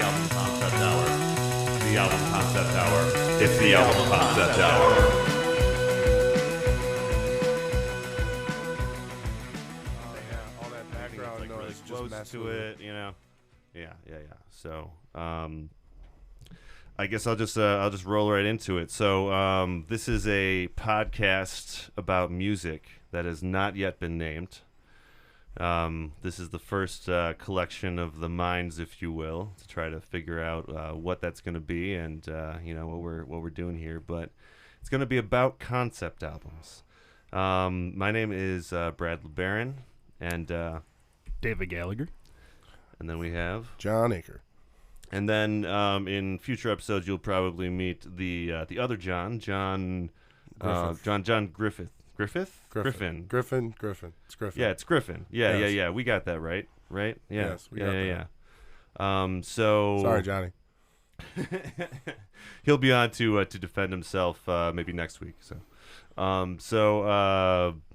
album concept hour. The album concept hour. It's the album concept hour. All that background Like really noise just close mess to with it, you know. Yeah. So, I guess I'll just roll right into it. So, this is a podcast about music that has not yet been named. This is the first collection of the minds, if you will, to try to figure out what that's going to be and what we're doing here. But it's going to be about concept albums. My name is Brad LeBaron, and David Gallagher. And then we have Jon Acker. And then in future episodes, you'll probably meet the other John Griffith. Griffin. It's Griffin. Yeah, it's Griffin. Yeah, Yes. yeah. We got that right. Yeah. Yes, we got that. Yeah. So Sorry, Johnny. he'll be on to defend himself maybe next week. So,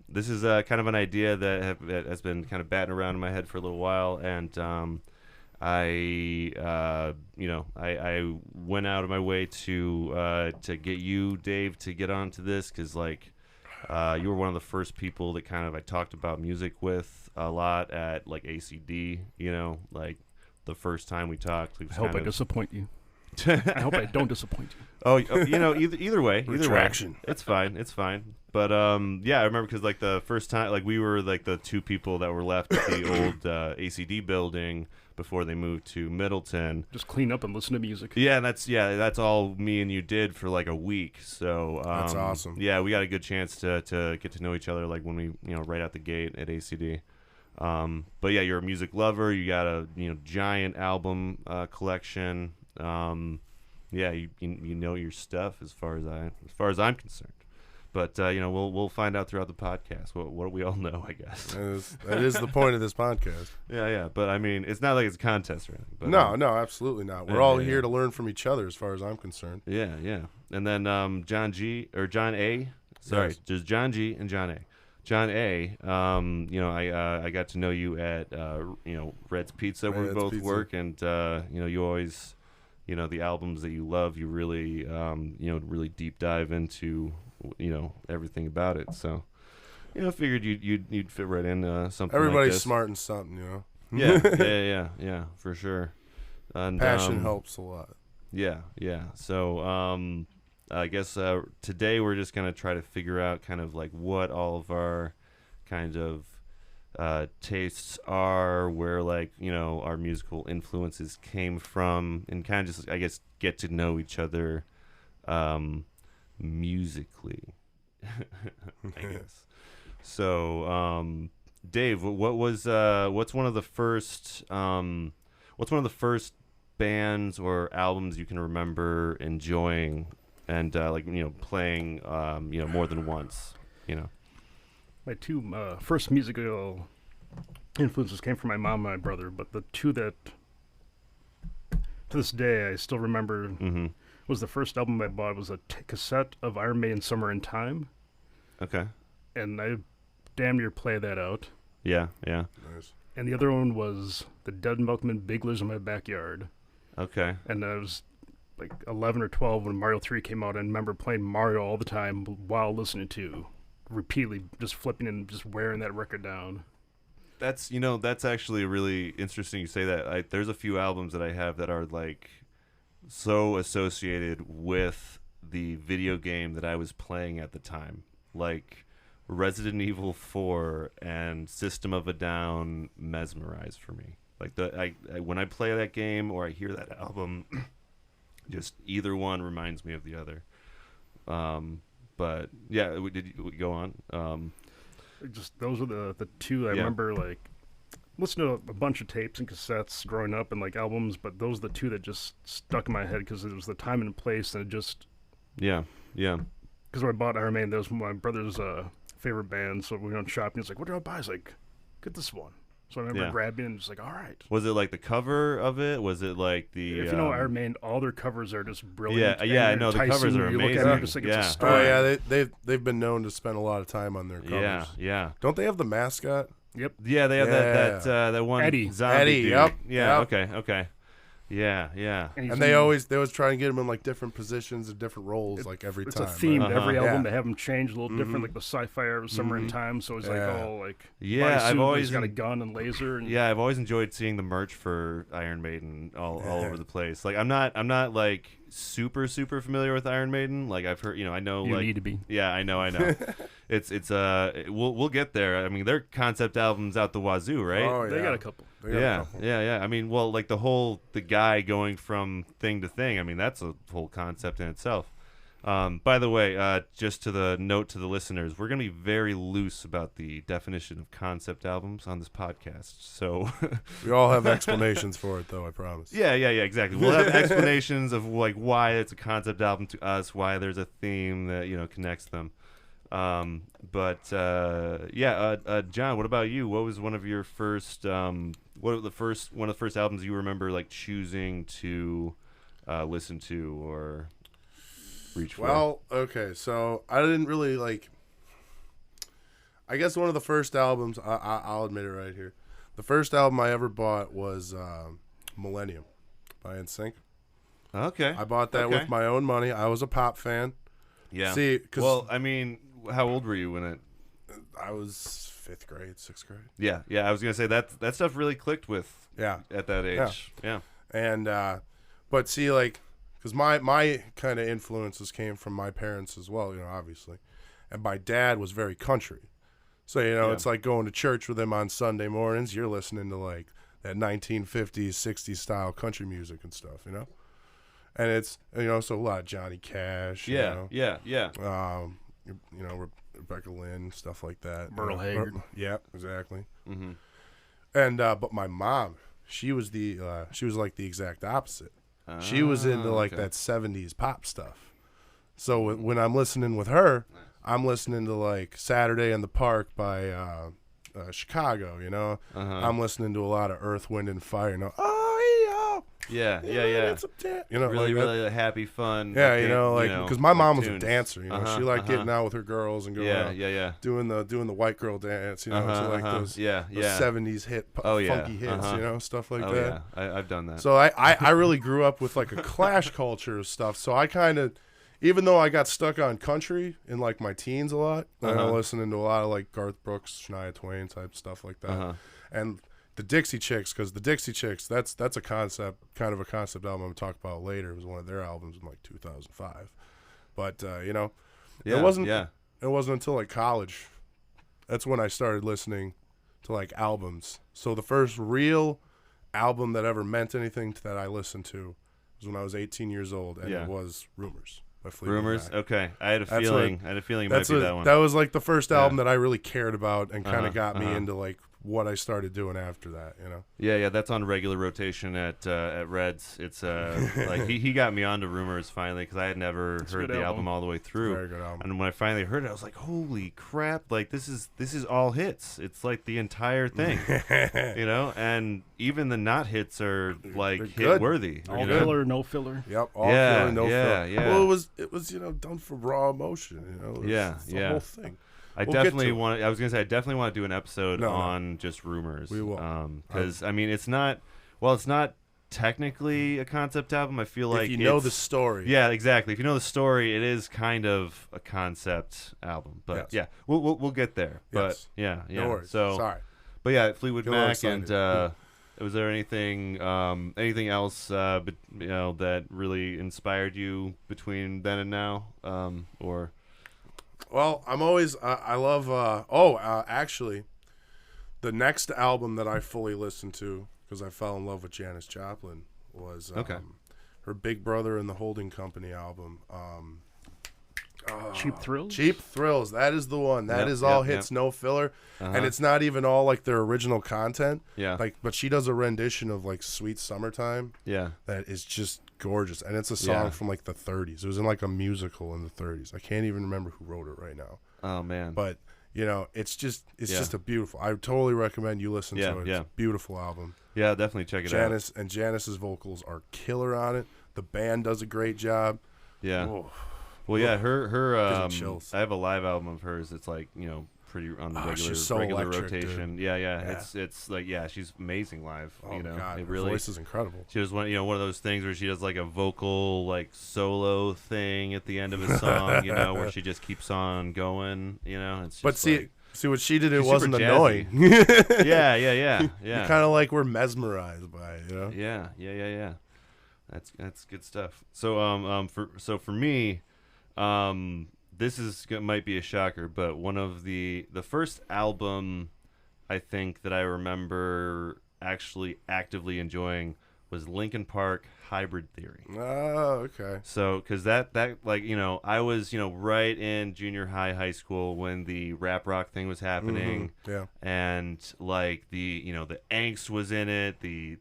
this is kind of an idea that has been kind of batting around in my head for a little while, and I went out of my way to get you, Dave, to get onto this because you were one of the first people that I talked about music with a lot at ACD. The first time we talked. I hope I disappoint you. I hope I don't disappoint you. Oh, either way, Retraction. It's fine. But I remember because the first time, we were the two people that were left at the old ACD building before they moved to Middleton. Just clean up and listen to music. Yeah, that's all me and you did for a week. So That's awesome. Yeah, we got a good chance to get to know each other when we right out the gate at ACD. But yeah, you're a music lover. You got a giant album collection. Yeah, you know your stuff as far as I'm concerned. But we'll find out throughout the podcast what we all know, I guess. That is the point of this podcast. Yeah. But I mean, it's not like it's a contest or anything. But, No, absolutely not. We're all here to learn from each other, as far as I'm concerned. Yeah. And then John A. Sorry, Yes. just John G and John A. John A. I got to know you at Red's Pizza, where we Red's both Pizza. work, and you always, the albums that you love, you really really deep dive into everything about it. So figured you'd fit right in something. Everybody's like this. smart in something, Yeah, for sure. And Passion helps a lot. Yeah. So I guess today we're just gonna try to figure out kind of what all of our kind of tastes are, where our musical influences came from, and kind of just I guess get to know each other musically. I guess. So Dave, what's one of the first bands or albums you can remember enjoying and playing more than once? My two first musical influences came from my mom and my brother, but the two that to this day I still remember was the first album I bought was a cassette of Iron Maiden Summer in Time. Okay. And I damn near play that out. Yeah. Nice. And the other one was the Dead Milkmen Big Liz in My Backyard. Okay. And I was 11 or 12 when Mario 3 came out, and I remember playing Mario all the time while listening to, repeatedly just flipping and just wearing that record down. That's actually really interesting you say that. There's a few albums that I have that are so associated with the video game that I was playing at the time. Resident Evil 4 and System of a Down mesmerize for me. When I play that game or I hear that album, just either one reminds me of the other. But yeah, did you go on? Just those are the two I remember listening to a bunch of tapes and cassettes growing up and albums, but those are the two that just stuck in my head because it was the time and place, and it just yeah. Because when I bought Iron Maiden, that was my brother's favorite band, so we went shopping. He's like, "What do I buy?" I was like, "Get this one." So I remember grabbing it and just all right. Was it the cover of it? Was it the... If you know Iron Maiden, all their covers are just brilliant. Yeah, I know. The covers are you amazing. look at it, just it's a story. Oh yeah, they've been known to spend a lot of time on their covers. Yeah. Don't they have the mascot? Yep. Yeah, they have that one Eddie. zombie Eddie, dude. yep. Yeah, Yep. okay. Yeah. And they always try and get him in like different positions and different roles like every it's time. a theme to every album. Yeah. They have him change a little different, like the sci-fi or Summer in Time. So he's like, I've always he's got a gun and laser. And I've always enjoyed seeing the merch for Iron Maiden all over the place. Like I'm not like super familiar with Iron Maiden. Like I've heard, I know you like need to be. Yeah, I know. It's we'll get there. I mean, their concept albums out the wazoo, right? Oh, They got a couple. Yeah. I mean, well, like the guy going from thing to thing. I mean, that's a whole concept in itself. By the way, just to the note to the listeners, we're going to be very loose about the definition of concept albums on this podcast. So we all have explanations for it, though. I promise. Yeah, exactly. We'll have explanations of like why it's a concept album to us, why there's a theme that connects them. John, what about you? What was one of your first? One of the first albums you remember like choosing to listen to or reach for? Well, okay, so I didn't really like. I guess one of the first albums I'll admit it right here. The first album I ever bought was Millennium by NSYNC. Okay, I bought that with my own money. I was a pop fan. Yeah. See, well, I mean, how old were you when it? I was 5th grade, 6th grade. Yeah. I was gonna say that stuff really clicked with. Yeah. At that age. Yeah. And but see, like, because my kind of influences came from my parents as well, obviously, and my dad was very country, so it's like going to church with him on Sunday mornings. You're listening to like that 1950s, 60s style country music and stuff, and it's so a lot of Johnny Cash. Yeah. Rebecca Lynn, stuff like that. Merle Haggard. Yeah, exactly. Mm-hmm. And but my mom, she was like the exact opposite. She was into like that 70s pop stuff. So when I'm listening with her, I'm listening to like Saturday in the Park by Chicago, I'm listening to a lot of Earth, Wind and Fire, Yeah. It's Really, like really happy, fun. Yeah, because my mom was a tunes. dancer, she liked getting out with her girls and going out, doing the white girl dance, so like those 70s funky hits, stuff like that. Yeah, I've done that. So I really grew up with like a Clash culture of stuff. So I kind of, even though I got stuck on country in like my teens a lot, listening to a lot of like Garth Brooks, Shania Twain type stuff like that, and the Dixie Chicks, because the Dixie Chicks, that's a concept album I'm going to talk about later. It was one of their albums in like 2005. But, it wasn't until like college. That's when I started listening to like albums. So the first real album that ever meant anything that I listened to was when I was 18 years old, and it was Rumors by Fleetwood Rumors? Mac. Okay. I had a feeling it might be that one. That was like the first album that I really cared about and kind of got me into like what I started doing after that, Yeah, that's on regular rotation at Reds. It's like he got me onto Rumors finally because I had never heard the album all the way through. Very good album. And when I finally heard it, I was like, "Holy crap! Like this is all hits. It's like the entire thing, And even the not hits are like hit worthy. All filler, no filler. Yep, all filler, no filler. Yeah. Well, it was done for raw emotion. It's the whole thing. I definitely want to do an episode on just Rumors. We will. Because I mean, it's not technically a concept album. I feel like if you know the story. Yeah, exactly. If you know the story, it is kind of a concept album. But we'll get there. But yes. yeah. No worries. So sorry. But yeah, Fleetwood Mac, and was there anything else that really inspired you between then and now, or? Well, I'm always I love actually the next album that I fully listened to because I fell in love with Janis Joplin was her Big Brother and the Holding Company album. Cheap Thrills? Cheap Thrills. That is the one. That is all hits, no filler. And it's not even all like their original content. Yeah. But she does a rendition of like Sweet Summertime. Yeah. That is just gorgeous. And it's a song from like the 30s. It was in like a musical in the 30s. I can't even remember who wrote it right now. Oh man. But it's just a beautiful. I totally recommend you listen to it. Yeah. It's a beautiful album. Yeah, definitely check it out. And Janis's vocals are killer on it. The band does a great job. Yeah. Whoa. Well, yeah, her chills. I have a live album of hers. It's like, pretty on Oh, regular she's so regular electric, rotation. dude. Yeah. Yeah. It's like she's amazing live. Oh You know, God, it her really. voice is incredible. She does one of those things where she does like a vocal like solo thing at the end of a song. You know, where she just keeps on going. You know, it's just But see what she did. It she's wasn't super annoying. yeah. You kind of like were mesmerized by it, you know. Yeah. That's good stuff. So for me, this might be a shocker, but one of the first album I think that I remember actually actively enjoying was Linkin Park Hybrid Theory. Oh, okay. So, because that like I was right in junior high school when the rap rock thing was happening, Yeah. and like the the angst was in it, the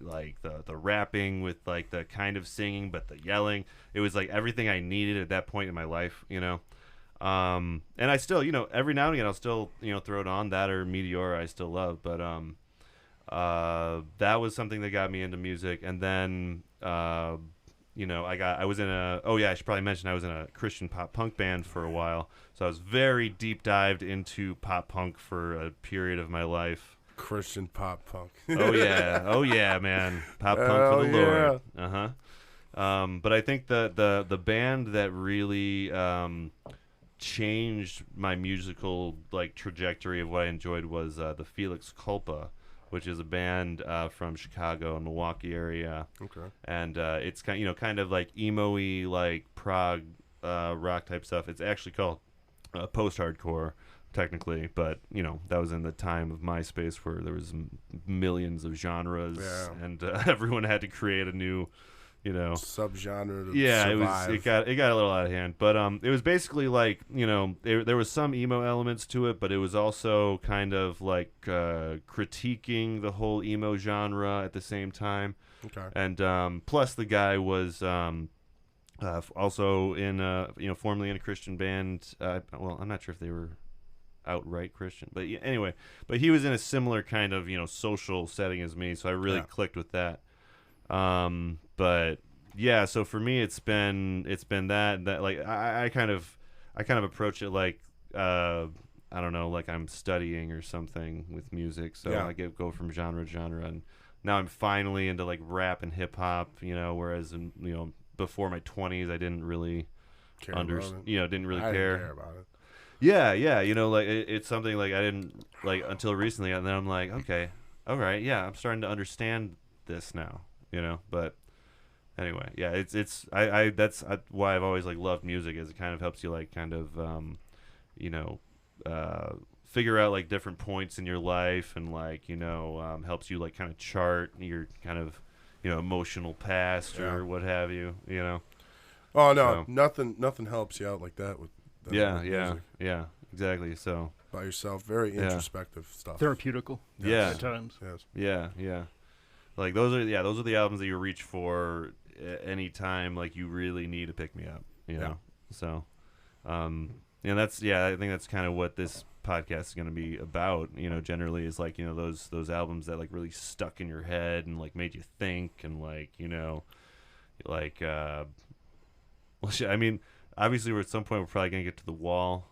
like the rapping with like the kind of singing but the yelling. It was like everything I needed at that point in my life, and I still every now and again I'll still throw it on, that or Meteora I still love, but that was something that got me into music. And then I should probably mention I was in a Christian pop punk band for a while, so I was very deep dived into pop punk for a period of my life. Christian pop punk. Oh yeah, man, pop punk for the Lord. But I think the band that really changed my musical like trajectory of what I enjoyed was the Felix Culpa, which is a band from Chicago and Milwaukee area. Okay. And it's kind of like emo-y, like prog rock type stuff. It's actually called post-hardcore, technically, but that was in the time of MySpace where there was millions of genres, and everyone had to create a new subgenre to survive. it got a little out of hand, but it was basically like there was some emo elements to it, but it was also kind of like critiquing the whole emo genre at the same time. Okay. And plus the guy was also in formerly in a Christian band. Well, I'm not sure if they were outright Christian, but anyway, but he was in a similar kind of social setting as me, so I really clicked with that. But yeah, so for me it's been that like I kind of approach it like I don't know, like I'm studying or something with music. So I go from genre to genre, and now I'm finally into like rap and hip hop, whereas in, before my 20s I didn't really didn't really care about it. Yeah, like it's something like I didn't like until recently, and then I'm like, okay, all right, yeah, I'm starting to understand this now. But anyway, yeah, it's that's why I've always like loved music, is it kind of helps you like kind of figure out like different points in your life, and like helps you like kind of chart your kind of emotional past or what have you. Oh no, so, nothing helps you out like that with music. Yeah, exactly. So by yourself, very introspective stuff, therapeutical. Yeah, at times. Yes. Yeah. Like those are the albums that you reach for anytime like you really need to pick me up, So that's I think that's kind of what this podcast is going to be about, generally, is like those albums that like really stuck in your head and like made you think, and like I mean, obviously at some point we're probably going to get to The Wall.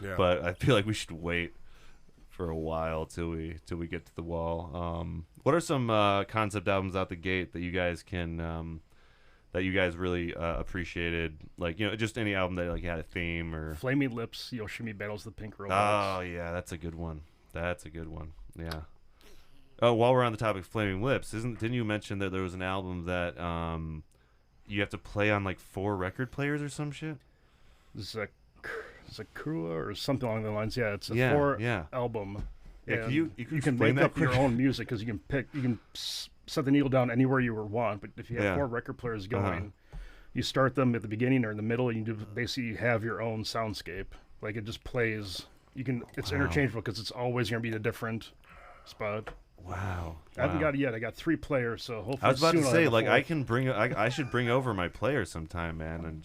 But I feel like we should wait for a while till we get to The Wall. What are some concept albums out the gate that you guys can that you guys really appreciated? Like just any album that like had a theme or Flaming Lips, Yoshimi Battles the Pink Robots. Oh yeah, that's a good one. Yeah. Oh, while we're on the topic of Flaming Lips, didn't you mention that there was an album that you have to play on like 4 record players or some shit? Zakura or something along the lines. Yeah, it's a 4 album. Yeah, you can make up your own music, because you can set the needle down anywhere you want. But if you have 4 record players going, you start them at the beginning or in the middle, and you basically have your own soundscape. Like it just plays. It's interchangeable, because it's always going to be a different spot. Wow. I haven't got it yet. I got 3 players, so hopefully I was about soon to I'll say, have a like, 4th. I should bring over my player sometime, man, and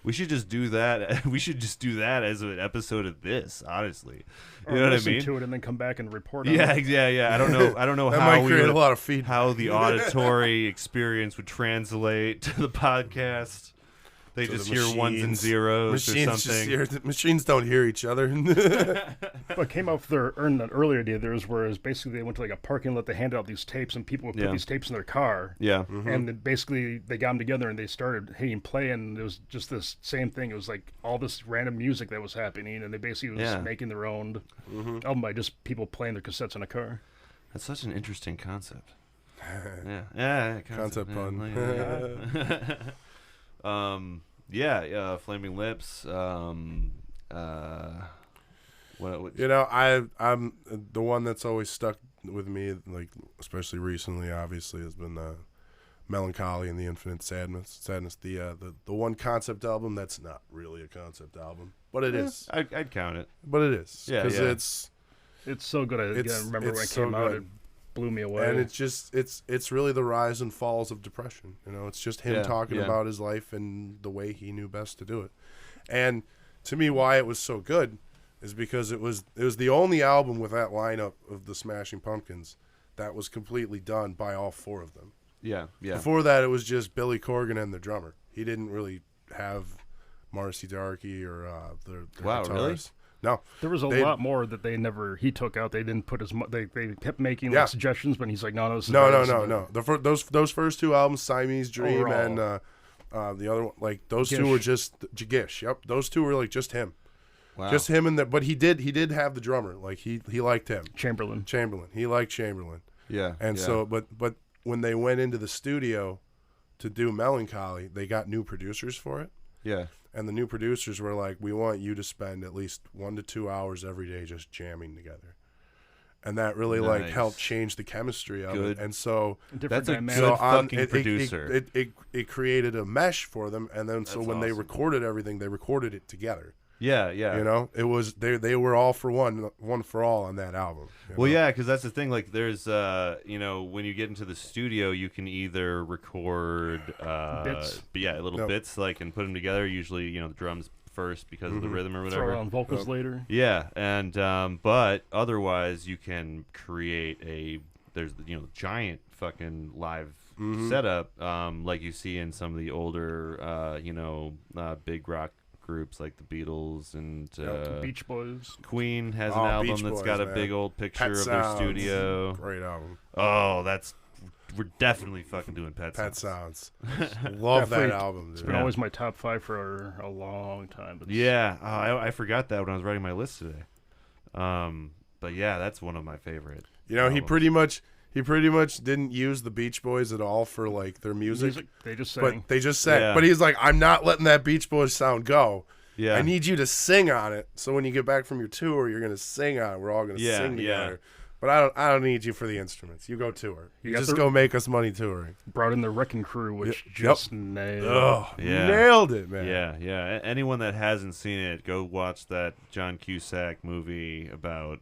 we should just do that. We should just do that as an episode of this, honestly. You know what I mean? Listen to it and then come back and report on it. Yeah. I don't know that how might create a lot of feedback. how the auditory experience would translate to the podcast. They So just the hear ones and machines- zeros or Machines something. machines don't hear each other. What came up with an earlier idea there was whereas basically they went to like a parking lot, they handed out these tapes, and people would put Yeah. these tapes in their car. Yeah. And then basically they got them together and they started hitting play, and it was just this same thing. It was like all this random music that was happening, and they basically was Yeah. making their own album by just people playing their cassettes in a car. That's such an interesting concept. Yeah. Concept pun. Yeah. Flaming Lips. What? You know, I'm the one that's always stuck with me, like especially recently. Obviously, has been Melancholy and the Infinite Sadness. The one concept album that's not really a concept album, but it is. I'd count it. But it is. Yeah, because yeah. It's so good. I remember when it so came out, good. it blew me away. And it's just it's really the rise and falls of depression. You know, it's just him Yeah, talking yeah. about his life and the way he knew best to do it. And to me, why it was so good is because it was the only album with that lineup of the Smashing Pumpkins that was completely done by all four of them. Yeah. Before that, it was just Billy Corgan and the drummer. He didn't really have Marcy Darkey or their Wow, really? guitarist. No, There was a lot more that he took out. They didn't put as much. They kept making Yeah. like, suggestions, but he's like, no, this is no. Those first two albums, Siamese Dream Overall. and the other one, like those two were just Gish. Yep, those two were like just him, Wow. just him and the. But he did have the drummer. Like he liked him. Chamberlain. He liked Chamberlain, Yeah. and yeah. so but when they went into the studio to do Melancholy, they got new producers for it. Yeah. And the new producers were like, we want you to spend at least 1 to 2 hours every day just jamming together. And that really like Nice. helped change the chemistry of Good. it. And so Different That's a dynamic. good on- fucking producer. It created a mesh for them. And then so That's when they awesome. recorded everything, they recorded it together. Yeah. You know, it was they were all for one for all on that album. you Well, know? yeah, because that's the thing. Like, there's, when you get into the studio, you can either record Bits. little Yep. bits, like, and put them together. Usually, the drums first because of the rhythm or Throw whatever. on vocals later. Yeah, and but otherwise, you can create there's giant fucking live setup, like you see in some of the older, big rock groups like the Beatles and Beach Boys. Queen has an Oh, album Beach that's Boys, got a man. big old picture Pet of their Sounds. studio. Great album. Oh, we're definitely fucking doing Pet Pet Sounds. Sounds. Love that Definitely. album. It's Dude. been Yeah. always my top 5 for a long time. But Yeah, I forgot that when I was writing my list today. But yeah, that's one of my favorite. You know, he albums. pretty much didn't use the Beach Boys at all for like their music. They just sang. But they just sang. Yeah. But he's like, I'm not letting that Beach Boys sound go. Yeah, I need you to sing on it. So when you get back from your tour, you're gonna sing on it. We're all gonna Yeah, sing yeah. together. But I don't need you for the instruments. You go tour. You got just the- go make us money touring. brought in the Wrecking Crew, which Yep. just nailed. Oh, Yeah. nailed it, man. yeah. Anyone that hasn't seen it, go watch that John Cusack movie about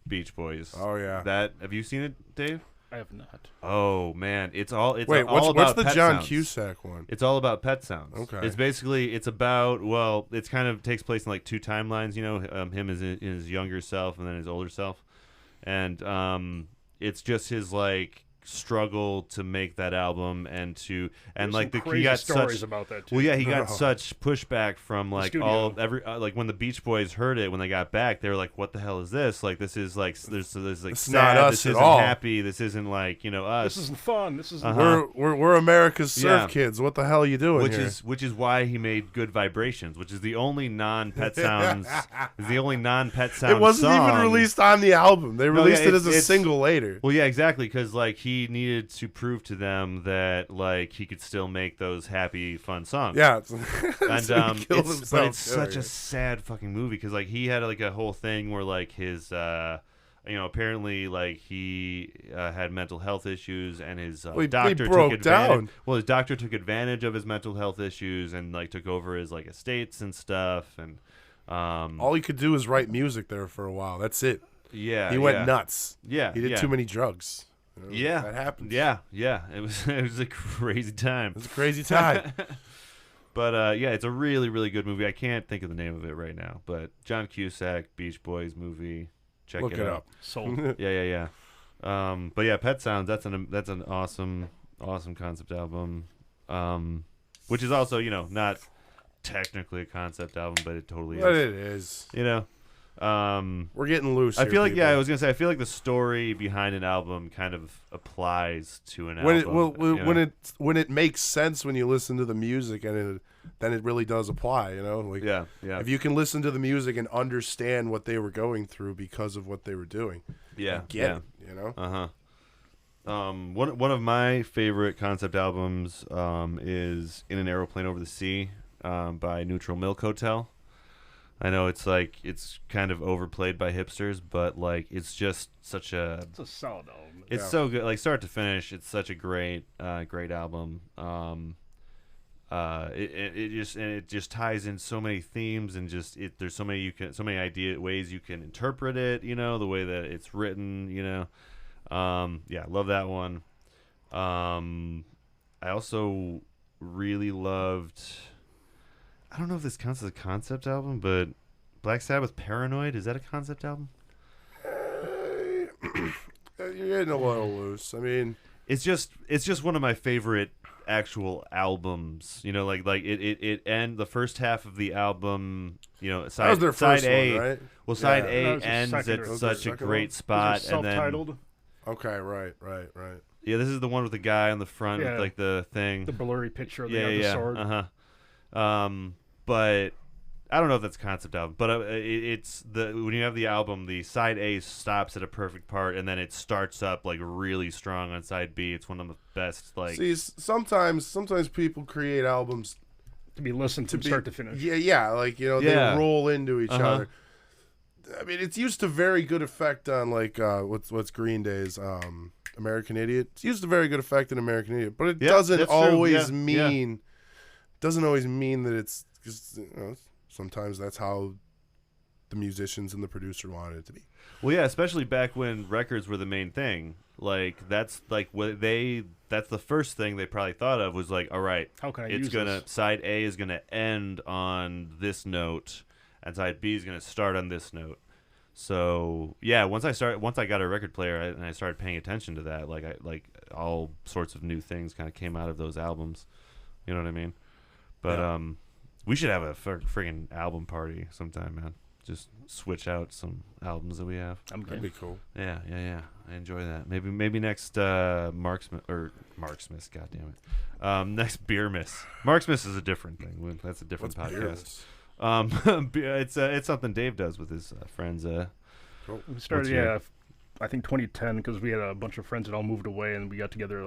Beach Boys. Oh yeah. Have you seen it, Dave? I have not. Oh man, it's all Wait, all what's about the pet John sounds. Cusack one? It's all about pet sounds. Okay. It's about it's kind of takes place in like two timelines. Him as in his younger self and then his older self, and it's just his like struggle to make that album and There's like some he crazy got stories such about that too. well yeah he got Oh. such pushback from like studio. like when the Beach Boys heard it when they got back they were like, what the hell is this, like this is like there's like It's sad, not us this at isn't all. happy, this isn't like us. This isn't fun. This isn't. We're America's surf Yeah. kids. What the hell are you doing which here? is why he made Good Vibrations, which is the only non-pet sounds sound It wasn't song. even released on the album. They No, released yeah, it as a it's- single later. Well, yeah, exactly, because like he needed to prove to them that like he could still make those happy, fun songs. Yeah. And So he killed himself but it's such doing a it. sad fucking movie because like he had like a whole thing where like his apparently like he had mental health issues and his he doctor broke took advantage. down. Well, his doctor took advantage of his mental health issues and like took over his like estates and stuff and All he could do was write music there for a while. That's it. yeah He went yeah. nuts. Yeah, He did yeah. too many drugs. You know, Yeah, that happened. Yeah, it was a crazy time. It was a crazy time. But yeah, it's a really, really good movie. I can't think of the name of it right now, but John Cusack, Beach Boys movie. Check Look it it out. up. Sold. Yeah. But yeah, Pet Sounds. That's an awesome concept album. Which is also not technically a concept album, but it totally But is. it is. You know. We're getting loose. I here, feel like people. I was gonna say I feel like the story behind an album kind of applies to an album. When it makes sense when you listen to the music, and then it really does apply. Like yeah. if you can listen to the music and understand what they were going through because of what they were doing, get it. One of my favorite concept albums is "In an Aeroplane Over the Sea" by Neutral Milk Hotel. I know it's kind of overplayed by hipsters, but it's just such a. It's a solid album. It's so good, start to finish. It's such a great album. It just ties in so many themes and there's so many ways you can interpret it. The way that it's written. Love that one. I also really loved. I don't know if this counts as a concept album, but Black Sabbath Paranoid, is that a concept album? You're getting a little loose. I mean, it's just one of my favorite actual albums. It the first half of the album, that was their first side A, one, right? Well, side A ends at such a great spot, and then self-titled. Okay, right. Yeah, this is the one with the guy on the front with the thing, the blurry picture of the sword. But I don't know if that's a concept album, but it's when you have the album, the side A stops at a perfect part, and then it starts up really strong on side B. It's one of the best. See, sometimes people create albums to be listened from start to finish. Yeah. They roll into each other. I mean, it's used to very good effect on what's Green Day's American Idiot. It's used to very good effect in American Idiot, but it doesn't always mean that it's. Because sometimes that's how the musicians and the producer wanted it to be. Well, yeah, especially back when records were the main thing. That's the first thing they probably thought of was all right, how can I use this? Side A is gonna end on this note, and side B is gonna start on this note. So yeah, once I got a record player and I started paying attention to that, all sorts of new things kind of came out of those albums. You know what I mean? But we should have a friggin' album party sometime, man. Just switch out some albums that we have. That'd be cool. Yeah. I enjoy that. Maybe next Marksmith. God damn it. Next Beer Miss. Marksmith is a different thing. That's a different podcast. It's something Dave does with his friends. Cool. We started, I think 2010, because we had a bunch of friends that all moved away, and we got together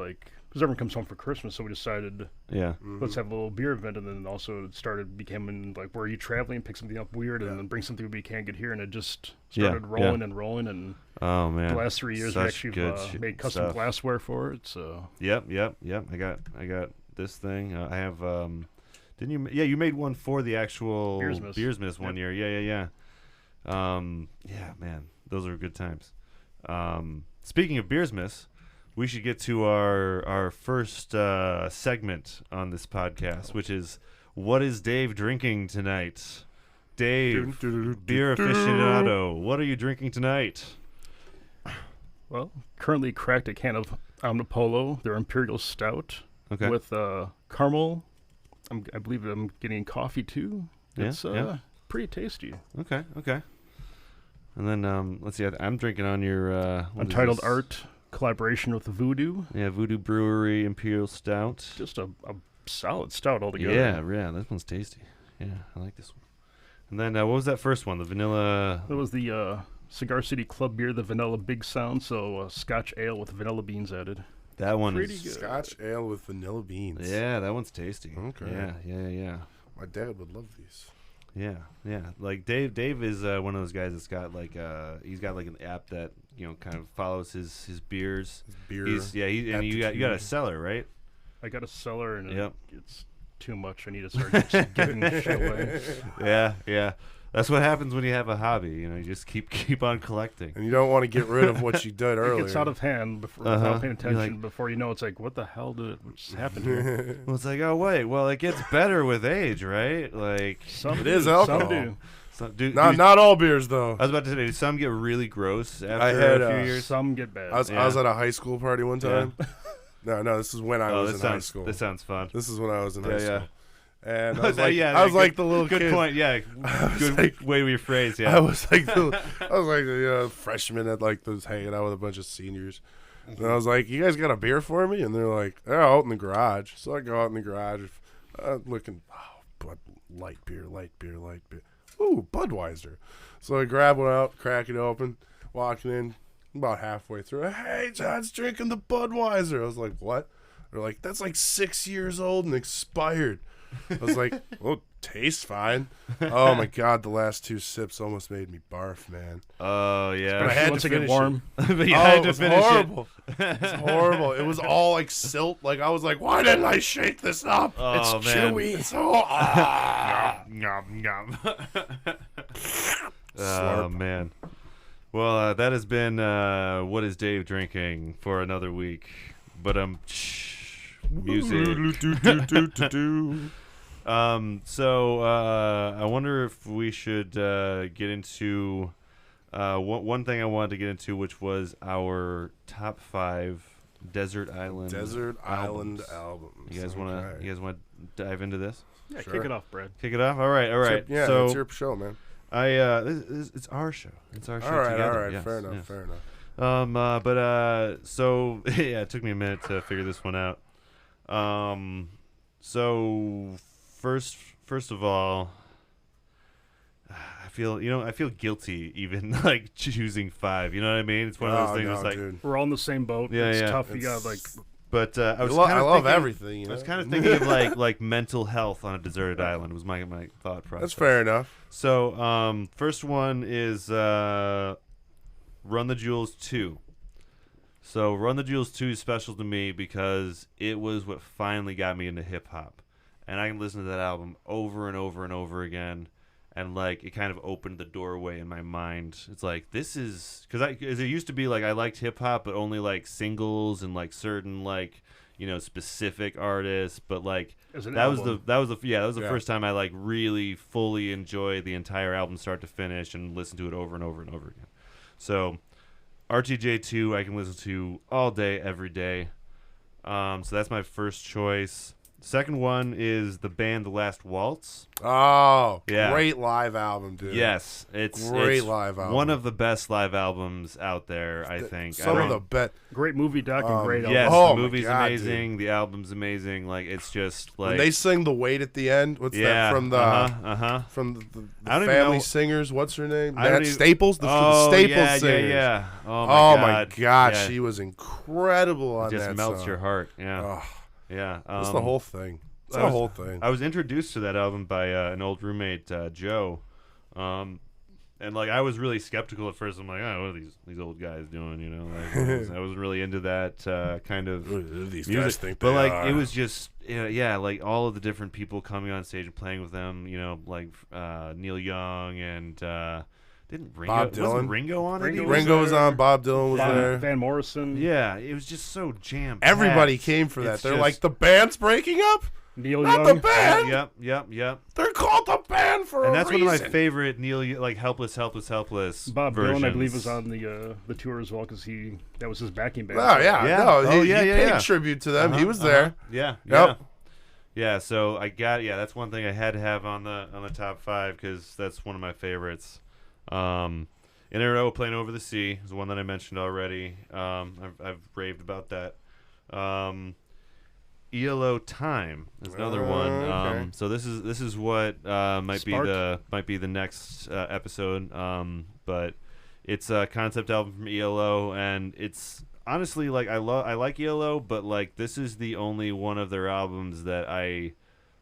because everyone comes home for Christmas, so we decided, let's have a little beer event, and then also it becoming where are you traveling, pick something up weird, and then bring something we can't get here, and it just started rolling and rolling, and oh man, the last 3 years we actually made custom glassware for it. So yep. I got this thing. I have. Didn't you? Yeah, you made one for the actual Beers Miss one year. Yeah. Yeah, man, those are good times. Speaking of Beers Miss, we should get to our first segment on this podcast, which is what is Dave drinking tonight? Dave, beer aficionado, what are you drinking tonight? Well, currently cracked a can of Omnipolo, their Imperial Stout, with caramel. I believe I'm getting coffee too. It's pretty tasty. Okay. And then let's see. I'm drinking on your Untitled Art collaboration with Voodoo. Yeah, Voodoo Brewery Imperial Stout. Just a solid stout altogether. Yeah. This one's tasty. Yeah, I like this one. And then what was that first one? The vanilla. That was the Cigar City Club beer, the Vanilla Big Sound. So Scotch ale with vanilla beans added. That one pretty is good. Scotch ale with vanilla beans. Yeah, that one's tasty. Okay. Yeah. My dad would love these. Yeah. Dave is one of those guys that's got he's got an app that kind of follows his beers. His beer. You got a cellar, right? I got a cellar, and it's too much. I need to start just giving shit away. Yeah. That's what happens when you have a hobby. You just keep on collecting. And you don't want to get rid of what you did earlier. It gets out of hand without paying attention. Before you know, it's what the hell just happened here? Well, it's oh wait, well it gets better with age, right? It is alcohol. Some do. Not all beers though. I was about to say, some get really gross after a few years. Some get bad. I was at a high school party one time. No, this is when I was in high school. This sounds fun. This is when I was in high school. And I was like, yeah, I was good, like the little good kid. point. Yeah, good like, way to rephrase. Yeah, I was like the freshman that like was hanging out with a bunch of seniors. And I was like, "You guys got a beer for me?" And they're like, "Oh, out in the garage." So I go out in the garage, looking, light beer. Ooh, Budweiser. So I grab one out, crack it open, walking in, about halfway through. Hey, John's drinking the Budweiser. I was like, "What?" They're like, "That's like 6 years old and expired." I was like, "Well, tastes fine." Oh my god, the last 2 sips almost made me barf, man. Oh yeah. But I had Once to it get finish warm. But you Oh, had it to was finish horrible. it. It was horrible. It was all like silt. Like I was like, "Why didn't I shake this up?" Oh, It's man. chewy. It's all. Nom, nom. Oh Slurp. man. Well, that has been what is Dave drinking for another week? But music. So I wonder if we should get into one thing I wanted to get into, which was our top 5 desert island albums. You guys want to to dive into this? Yeah, Sure. kick it off, Brad. Kick it off. All right. Yeah, So it's your show, man. it's our show. It's our show All right, together. all right. Yes, Fair enough. yes. Fair enough. So yeah, it took me a minute to figure this one out. So first of all, I feel guilty even like choosing 5. You know what I mean? It's one of those things. No, It's like, dude. We're all in the same boat. Yeah, it's yeah. tough. You got like but I was I kind of love thinking, everything. You know? I was kind of thinking of like mental health on a deserted island was my thought process. That's fair enough. So first one is Run the Jewels 2. So Run the Jewels 2 is special to me because it was what finally got me into hip hop. And I can listen to that album over and over and over again. And like it kind of opened the doorway in my mind. It's like this is because it used to be like I liked hip hop, but only like singles and like certain like specific artists. But like that was the first time I like really fully enjoyed the entire album start to finish and listened to it over and over and over again. So RTJ2 I can listen to all day every day. So that's my first choice. Second one is the band The Last Waltz. Oh, Yeah. great live album, dude. Yes, it's Great live album. One of the best live albums out there, I think. Some of the best. great movie doc and great album. Yes, Oh the my movie's God, amazing. The album's amazing. Like it's just like When they sing "The Wait" at the end, what's that from the from the I don't even Family know- Singers? What's her name? I don't Matt even- Staples, the Oh, Staples yeah, singers. yeah. Oh Oh my my God, Yeah. she was incredible on It just that melts song. your heart. Yeah, Oh, yeah. that's the whole thing. It's I the was- whole thing. I was introduced to that album by an old roommate, Joe, and like I was really skeptical at first. I'm like, oh, what are these old guys doing? You know, like, I wasn't really into that kind of These music. guys think But they like are. it was just like all of the different people coming on stage and playing with them. You know, like Neil Young and didn't Ringo, Bob wasn't Dylan. Ringo on it? Ringo He was Ringo was there. on. Bob Dylan was there. Van Morrison, Yeah, it was just so jam. Everybody came for that. It's They're just- like, the band's breaking up. Neil Not Young. the band. Yep. They're called the band for And a that's reason. one of my favorite like Helpless Bob versions. Dylan, I believe, was on the tour as well because that was his backing band. Oh yeah, Yeah. no, Oh, he yeah, paid yeah. tribute to them. He Uh-huh, was there. Yeah. Yep. Yeah, so that's one thing I had to have on the top 5 because that's one of my favorites. NRO Playing Over the Sea is one that I mentioned already. I've raved about that. ELO Time is another one. Okay. So this is what might Spark. be the next episode. But it's a concept album from ELO, and it's honestly like I like ELO, but like this is the only one of their albums that I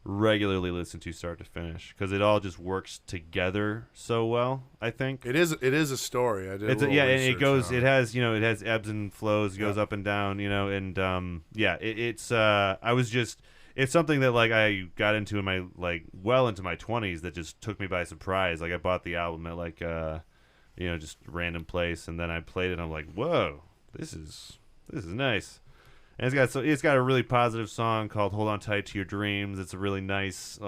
regularly listen to start to finish because it all just works together so well. I think It is a story. I did. it's a little and it research goes. on It has it has ebbs and flows, goes Yeah. up and down, and it's I was just it's something that like I got into in my like well into my 20s that just took me by surprise. Like I bought the album at like just random place, and then I played it. And I'm like, whoa, this is nice. And it's got a really positive song called "Hold On Tight to Your Dreams." It's a really nice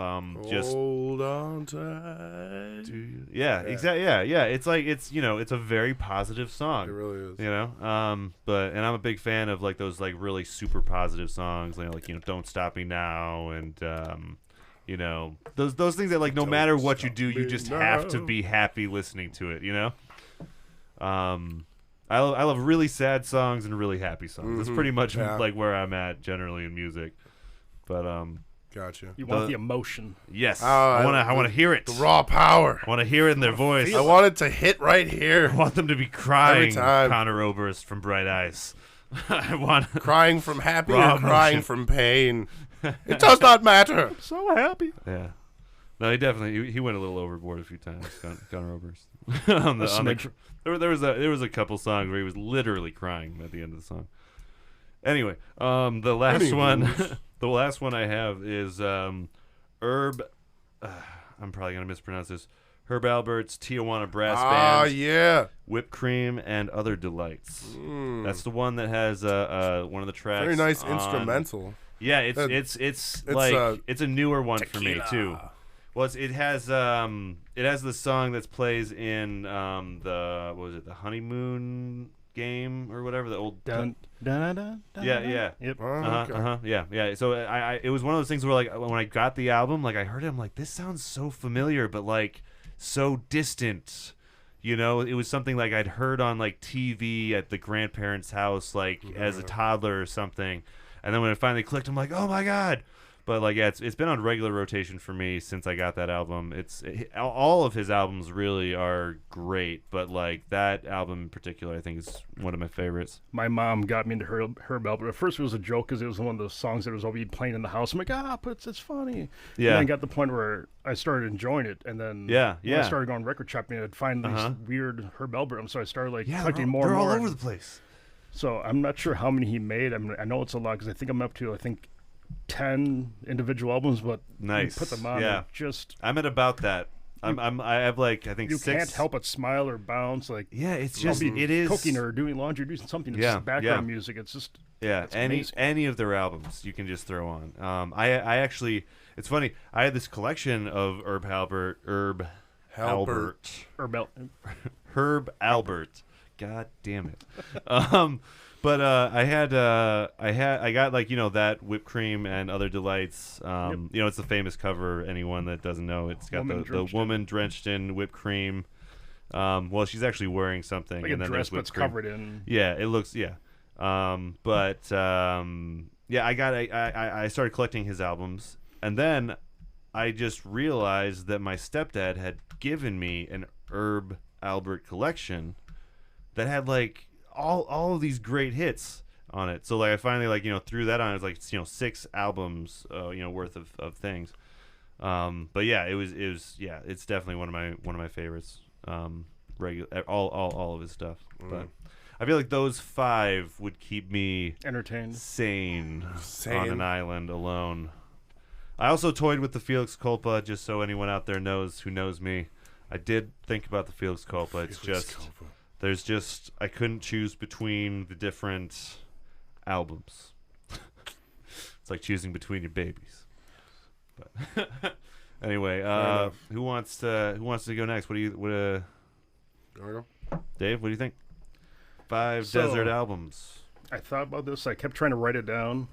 just Hold on tight. exactly yeah. It's like it's a very positive song. It really is. And I'm a big fan of like those like really super positive songs, like "Don't Stop Me Now" and You know, those things that like no Don't matter what you stop do, you me just now. have to be happy listening to it. You know. I love really sad songs and really happy songs. That's pretty much like where I'm at generally in music. But Gotcha. You want the emotion. yes, Oh, I want to hear it. The raw power. I want to hear it in their voice. I want it to hit right here. I want them to be crying. Every time. Connor Oberst from Bright Eyes. I want Crying from happy Raw or crying emotion. from pain. It does not matter. So happy. yeah. No, he definitely he went a little overboard a few times. Connor Oberst. There was a couple songs where he was literally crying at the end of the song. Anyway, the last one I have is Herb. I'm probably gonna mispronounce this. Herb Albert's Tijuana Brass Band. Yeah. Whipped Cream and Other Delights. That's the one that has one of the tracks. Very nice on- instrumental. Yeah, it's a newer one for me too. Well, it has the song that plays in the honeymoon game or whatever, the old Dun, dun, dun, dun, yeah dun. yeah Yep. yeah. So it was one of those things where like when I got the album, like I heard it, I'm like, this sounds so familiar, but like so distant. You know, it was something like I'd heard on like TV at the grandparents' house, like as a toddler or something. And then when it finally clicked, I'm like, oh my god. But like, yeah, it's been on regular rotation for me since I got that album. All of his albums really are great, but like that album in particular, I think is one of my favorites. My mom got me into Herb Alpert. At first, it was a joke because it was one of those songs that was always playing in the house. I'm like, but it's funny. Yeah. And then I got to the point where I started enjoying it, and then when I started going record shopping, I'd find these weird Herb Alpert. So I started like collecting more. They're and more. all over the place. So I'm not sure how many he made. I know it's a lot because I think I'm up to 10 individual albums, but Nice. you put them on, Yeah. just I'm at about that. I have like I think you 6. can't help but smile or bounce. Like Yeah, it's I'll just be it is cooking or doing laundry, or doing something. It's Yeah, just background yeah. music. It's just Yeah, it's any amazing. any of their albums you can just throw on. I actually, it's funny. I had this collection of Herb Albert. Herb Herb Albert. God damn it. But I got like that Whipped Cream and Other Delights. It's the famous cover. Anyone that doesn't know, it's got the woman drenched in whipped cream. Well, she's actually wearing something, like and a then dress, there's but whipped it's cream. covered in. Yeah, it looks I started collecting his albums, and then I just realized that my stepdad had given me an Herb Albert collection that had like all of these great hits on it. So like I finally threw that on. It was like 6 albums worth of things. But yeah, it's definitely one of my favorites. All of his stuff. But I feel like those 5 would keep me Entertained. sane on an island alone. I also toyed with the Felix Culpa, just so anyone out there knows who knows me. I did think about the Felix Culpa. I couldn't choose between the different albums. It's like choosing between your babies. But anyway, who wants to go next? Dave, what do you think? 5 desert albums. I thought about this. I kept trying to write it down.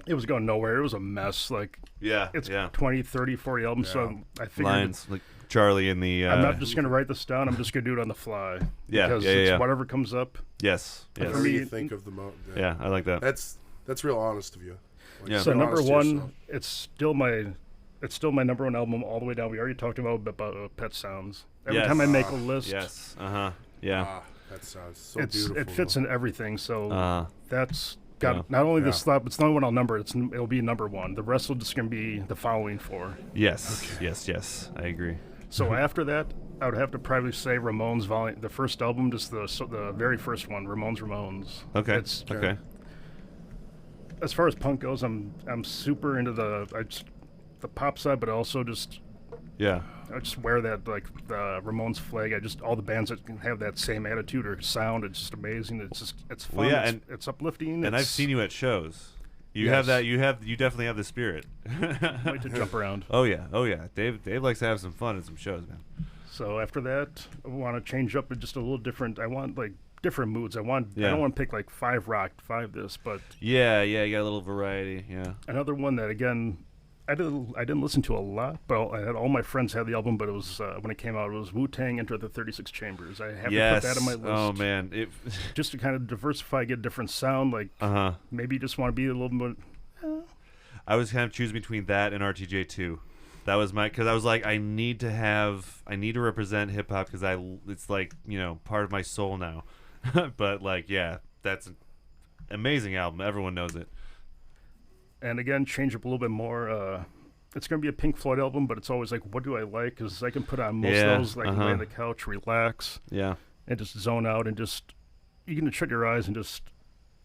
It was going nowhere. It was a mess. Like it's 20, 30, 40 albums. So I figured Lines like Charlie in the. I'm not just going to write this down. I'm just going to do it on the fly. Yeah, because yeah. whatever comes up. Yes. Whatever me, you think of the Yeah, I like that. That's real honest of you. Like, Yeah. So be number honest to one, yourself. it's still my number one album all the way down. We already talked about Pet Sounds. Every Yes. time I make a list, Yes. Yeah. That sounds so it beautiful. fits in everything. So that's got Yeah. not only Yeah. the slap, it's the only one I'll number. It'll be number one. The rest will just gonna be the following 4. Yes. Okay. Yes. I agree. So after that, I would have to probably say Ramones volume, the first album, just the very first one, Ramones. Okay. Okay. As far as punk goes, I'm super into the pop side, but also just Yeah. I just wear that like the Ramones flag. All the bands that can have that same attitude or sound. It's just amazing. It's fun. Well, yeah, it's uplifting. And I've seen you at shows. You have that. You definitely have the spirit. like to jump around. Oh yeah. Dave likes to have some fun at some shows, man. So after that, I want to change up it just a little different. I want like different moods. I don't want to pick like 5 rock, 5 this, but Yeah. You got a little variety. Yeah. another one that again I didn't listen to a lot, but I had all my friends had the album. But it was when it came out, it was Wu-Tang Enter the 36 Chambers. I have to put that on my list. Oh man, just to kind of diversify, get a different sound. Like maybe you just want to be a little bit. I was kind of choosing between that and RTJ2. That was because I was like, I need to represent hip hop because it's like, you know, part of my soul now. But like, yeah, that's an amazing album. Everyone knows it. And again, change up a little bit more. It's going to be a Pink Floyd album, but it's always like, what do I like? Because I can put on most of those, like lay on the couch, relax, and just zone out, and just you can shut your eyes and just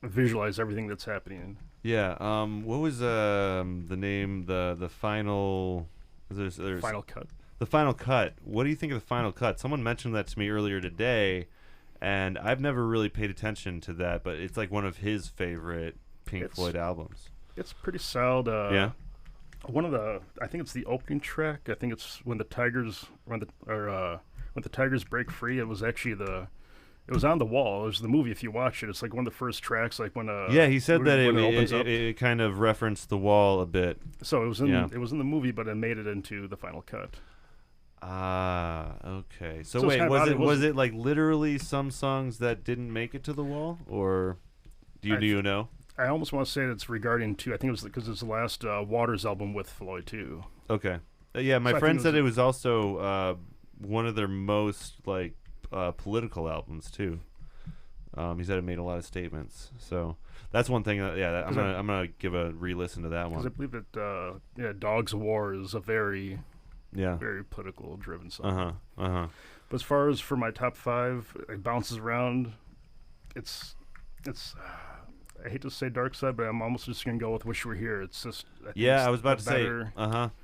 visualize everything that's happening. Yeah. What was the name? The final. There's Final Cut. The Final Cut. What do you think of the Final Cut? Someone mentioned that to me earlier today, and I've never really paid attention to that, but it's like one of his favorite Pink Floyd albums. It's pretty solid. Yeah. I think it's the opening track. I think it's when the Tigers when the Tigers break free. It was actually it was on the wall. It was the movie. If you watch it, it's like one of the first tracks. Like when he said that it kind of referenced the wall a bit. So it was in the movie, but it made it into the Final Cut. Ah, okay. So wait, was it like literally some songs that didn't make it to the wall, or do you know? I almost want to say it's regarding I think it was because it's the last Waters album with Floyd too. Okay. Yeah, my friend said it was also one of their most like political albums too. He said it made a lot of statements. So that's one thing. I'm gonna give a re-listen to that one. Because I believe that Dogs of War is a very political driven song. But as far as for my top 5, it bounces around. It's I hate to say Dark Side, but I'm almost just gonna go with Wish You Were Here. It's just I was about to say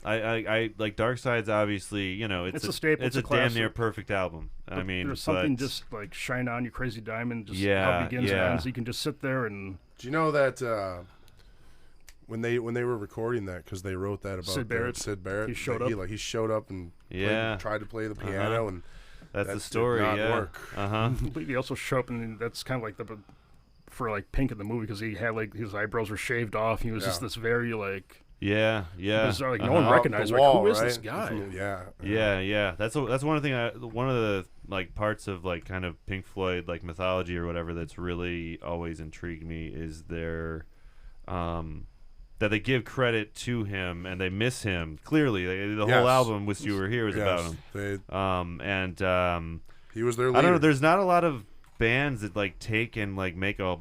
I like Dark Side's obviously, you know, it's a staple. It's a damn near perfect album. But I mean, there's something just like Shine On You Crazy Diamond, just how it begins and ends. You can just sit there and. Do you know that when they were recording that, because they wrote that about Sid Barrett, he showed up. He showed up and tried to play the piano and. That's the story. Did not work. I believe he also showed up, and that's kind of like for like Pink in the movie, because he had like his eyebrows were shaved off. He was just this very like bizarre, like no one recognized him. Like, who is this guy? That's one thing. One of the like parts of like kind of Pink Floyd like mythology or whatever that's really always intrigued me is their that they give credit to him and they miss him clearly. The whole album "Wish You Were Here" is about him. He was their leader. I don't know. There's not a lot of bands that like take and like make a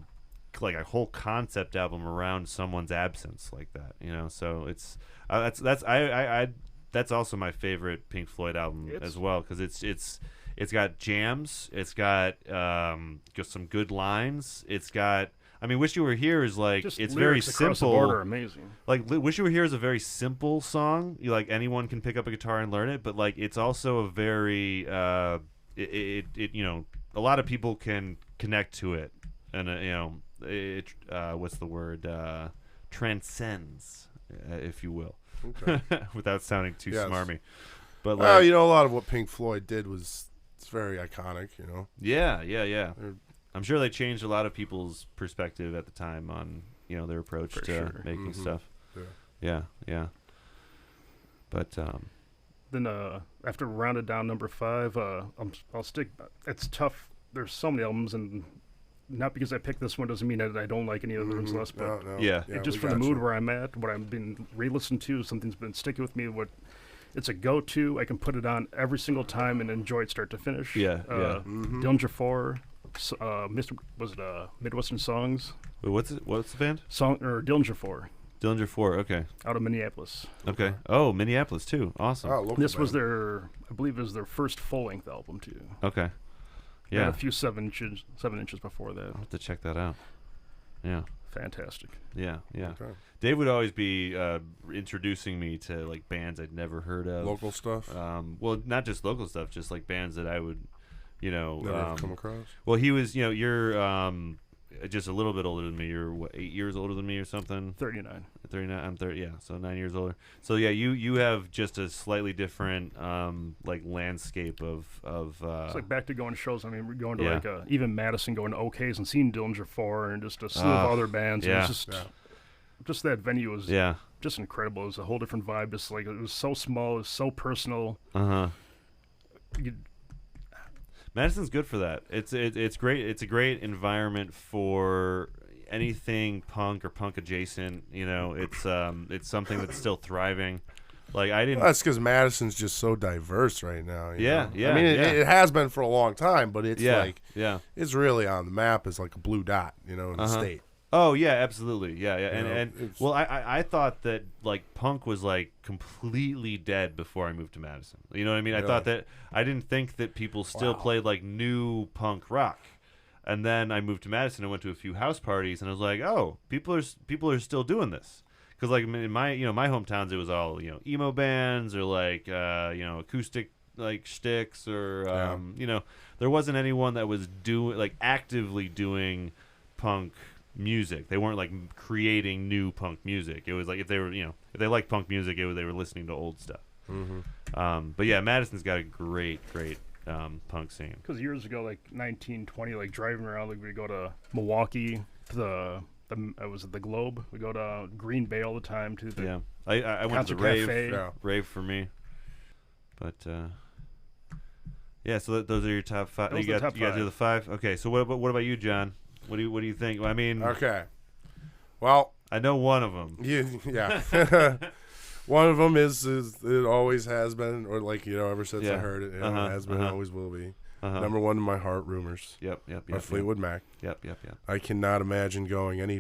whole concept album around someone's absence like that, you know. So it's that's also my favorite Pink Floyd album as well, because it's got jams, it's got just some good lines, it's got. I mean, "Wish You Were Here" is like just it's very simple. The board are amazing. Like "Wish You Were Here" is a very simple song. Like anyone can pick up a guitar and learn it, but like it's also a very it you know. A lot of people can connect to it, and you know, it what's the word? Transcends, if you will, without sounding too smarmy. But like, you know, a lot of what Pink Floyd did it's very iconic. You know. Yeah. I'm sure they changed a lot of people's perspective at the time on their approach to making stuff. Yeah. But then after rounded down number 5, I'll stick. It's tough. There's so many albums, and not because I picked this one doesn't mean that I don't like any other ones less. But just for the mood where I'm at, what I've been re-listening to, something's been sticking with me. It's a go-to. I can put it on every single time and enjoy it start to finish. Dillinger 4, Midwestern Songs. Wait, what's the band? Dillinger 4. Dillinger 4, okay. Out of Minneapolis. Okay. Oh, Minneapolis too. Awesome. This was I believe it was their first full-length album too. Okay. Yeah. And a few 7 inches before that. I'll have to check that out. Yeah. Fantastic. Yeah. Okay. Dave would always be introducing me to like bands I'd never heard of. Local stuff. Well, not just local stuff, just like bands that I would, never come across. Well, he was, you're just a little bit older than me. You're what, 8 years older than me or something? 39. 39. I'm 30. Yeah, so 9 years older. So yeah, you have just a slightly different like landscape of. It's like back to going to shows. I mean, we're going to like even Madison, going to OKs and seeing Dillinger 4 and just a slew of other bands. Yeah. It was just just that venue was Yeah. just incredible. It was a whole different vibe. Just like it was so small, it was so personal. Madison's good for that. It's great. It's a great environment for anything punk or punk adjacent. You know, it's something that's still thriving. Like I didn't. Well, that's because Madison's just so diverse right now. You know? Yeah. I mean, it has been for a long time, but it's it's really on the map as like a blue dot, you know, in the state. Oh yeah, absolutely, yeah. You know, And well, I thought that like punk was like completely dead before I moved to Madison. You know what I mean? Really? I thought that I didn't think that people still played like new punk rock. And then I moved to Madison and went to a few house parties, and I was like, oh, people are still doing this. Because like in my my hometowns, it was all emo bands or like acoustic like shticks or there wasn't anyone that was actively doing punk music. They weren't like creating new punk music. It was like if they were if they liked punk music, they were listening to old stuff. But yeah, Madison's got a great punk scene. Because years ago, like 1920, like driving around, like we go to Milwaukee to the was it the Globe? We go to Green Bay all the time to the I went to the rave. Rave for me. But so those are your top 5. You got to do the 5. Okay, so what about you, John? What do you think? I mean, okay. Well, I know one of them. Yeah. One of them is it always has been, or like ever since I heard it, it has been, always will be. Number 1 in my heart, Rumors. Yep. By Fleetwood Mac. Yep. I cannot imagine going any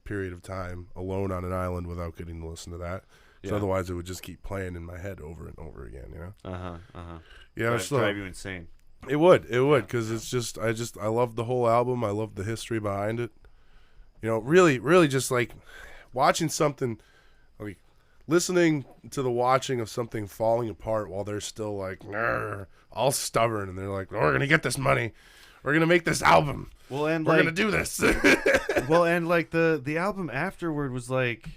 period of time alone on an island without getting to listen to that. So otherwise, it would just keep playing in my head over and over again. Drive you insane. It would, because it's just I love the whole album. I love the history behind it. Really just like watching something, like listening to the watching of something falling apart while they're still like all stubborn, and they're like, we're gonna get this money, we're gonna make this album, we're gonna do this. Well, and like the album afterward was like,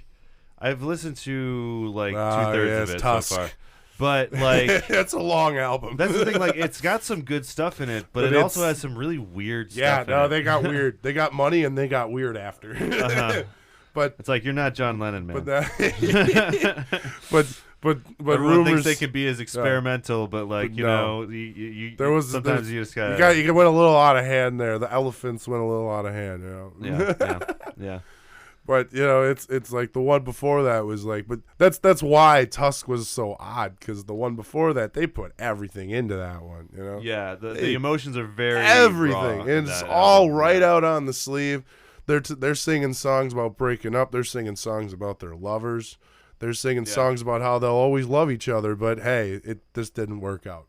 I've listened to like 2/3 of it Tusk. so far. But like that's a long album. That's the thing. Like it's got some good stuff in it, but it also has some really weird stuff. Yeah, in it. They got weird. They got money and they got weird after. But it's like you're not John Lennon, man. But everyone Rumors thinks they can be as experimental, but like you there was sometimes you just got you went a little out of hand there. The Elephants went a little out of hand. Yeah. But it's like the one before that was like, but that's why Tusk was so odd, because the one before that they put everything into that one. Yeah, the emotions are very everything, raw and it's all right out on the sleeve. They're singing songs about breaking up. They're singing songs about their lovers. They're singing songs about how they'll always love each other, but hey, this didn't work out.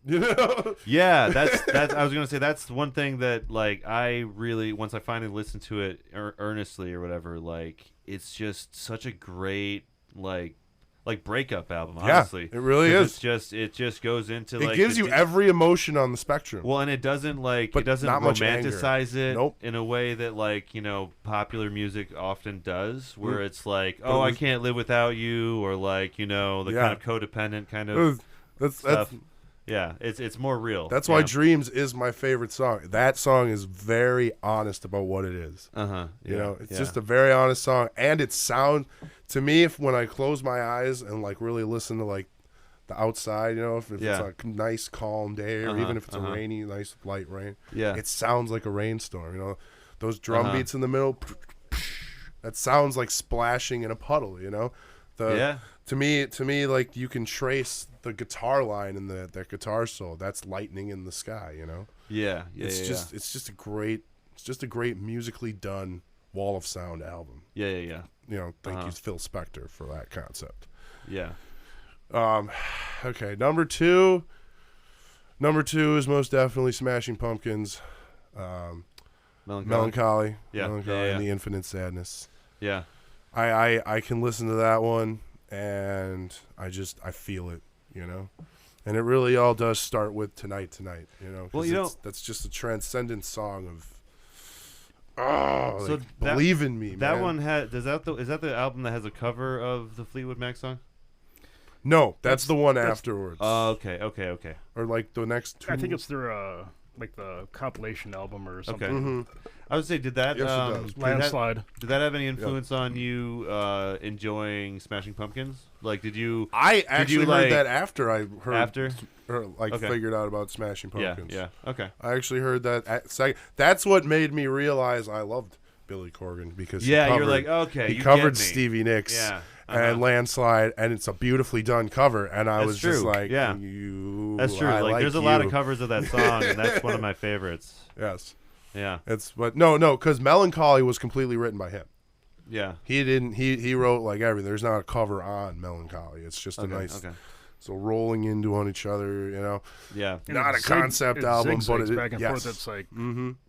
Yeah, that's. I was gonna say that's one thing that like I really, once I finally listened to it earnestly or whatever, like it's just such a great like breakup album. Honestly, it really is. It just goes into it gives you every emotion on the spectrum. Well, and it doesn't romanticize it Nope. in a way that like popular music often does, where it's like, oh, I can't live without you, or like kind of codependent kind of stuff. Yeah, it's more real. That's why Dreams is my favorite song. That song is very honest about what it is. It's just a very honest song, and it sounds to me, when I close my eyes and like really listen to like the outside, if it's a nice calm day, or even if it's a rainy, nice light rain, it sounds like a rainstorm. Those drum beats in the middle, that sounds like splashing in a puddle. To me, like you can trace the guitar line in that guitar solo. That's lightning in the sky. It's just a great musically done wall of sound album. Yeah. Thank you, Phil Spector, for that concept. Yeah. Okay, number two is most definitely Smashing Pumpkins. Melancholy. Melancholy and the Infinite Sadness. Yeah. I can listen to that one, and I feel it, and it really all does start with Tonight. Well, that's just a transcendent song of believe in me. That man. one is that the album that has a cover of the Fleetwood Mac song? No, that's the one afterwards. Oh, okay. Or like the next two. I think it's their like the compilation album or something. Okay. Mm-hmm. I would say, did that Yes, it does. Landslide. Did that have any influence on you enjoying Smashing Pumpkins? Like, did you? I actually like, heard that after I heard after? figured out about Smashing Pumpkins. Yeah. Okay. I actually heard that at second. That's what made me realize I loved Billy Corgan because You're like, okay, he you covered get me. Stevie Nicks Yeah. and Landslide, and it's a beautifully done cover. And I That's was true. just like, Yeah. you. That's true. I Like, there's a you. lot of covers of that song, and that's one of my favorites. Yes, Yeah. but no, because Melancholy was completely written by him. Yeah. He didn't. He wrote like everything. There's not a cover on Melancholy. It's just a nice. Okay. So rolling into on each other, Yeah. And not a it concept album, but zigzags it back and yes. forth. It's like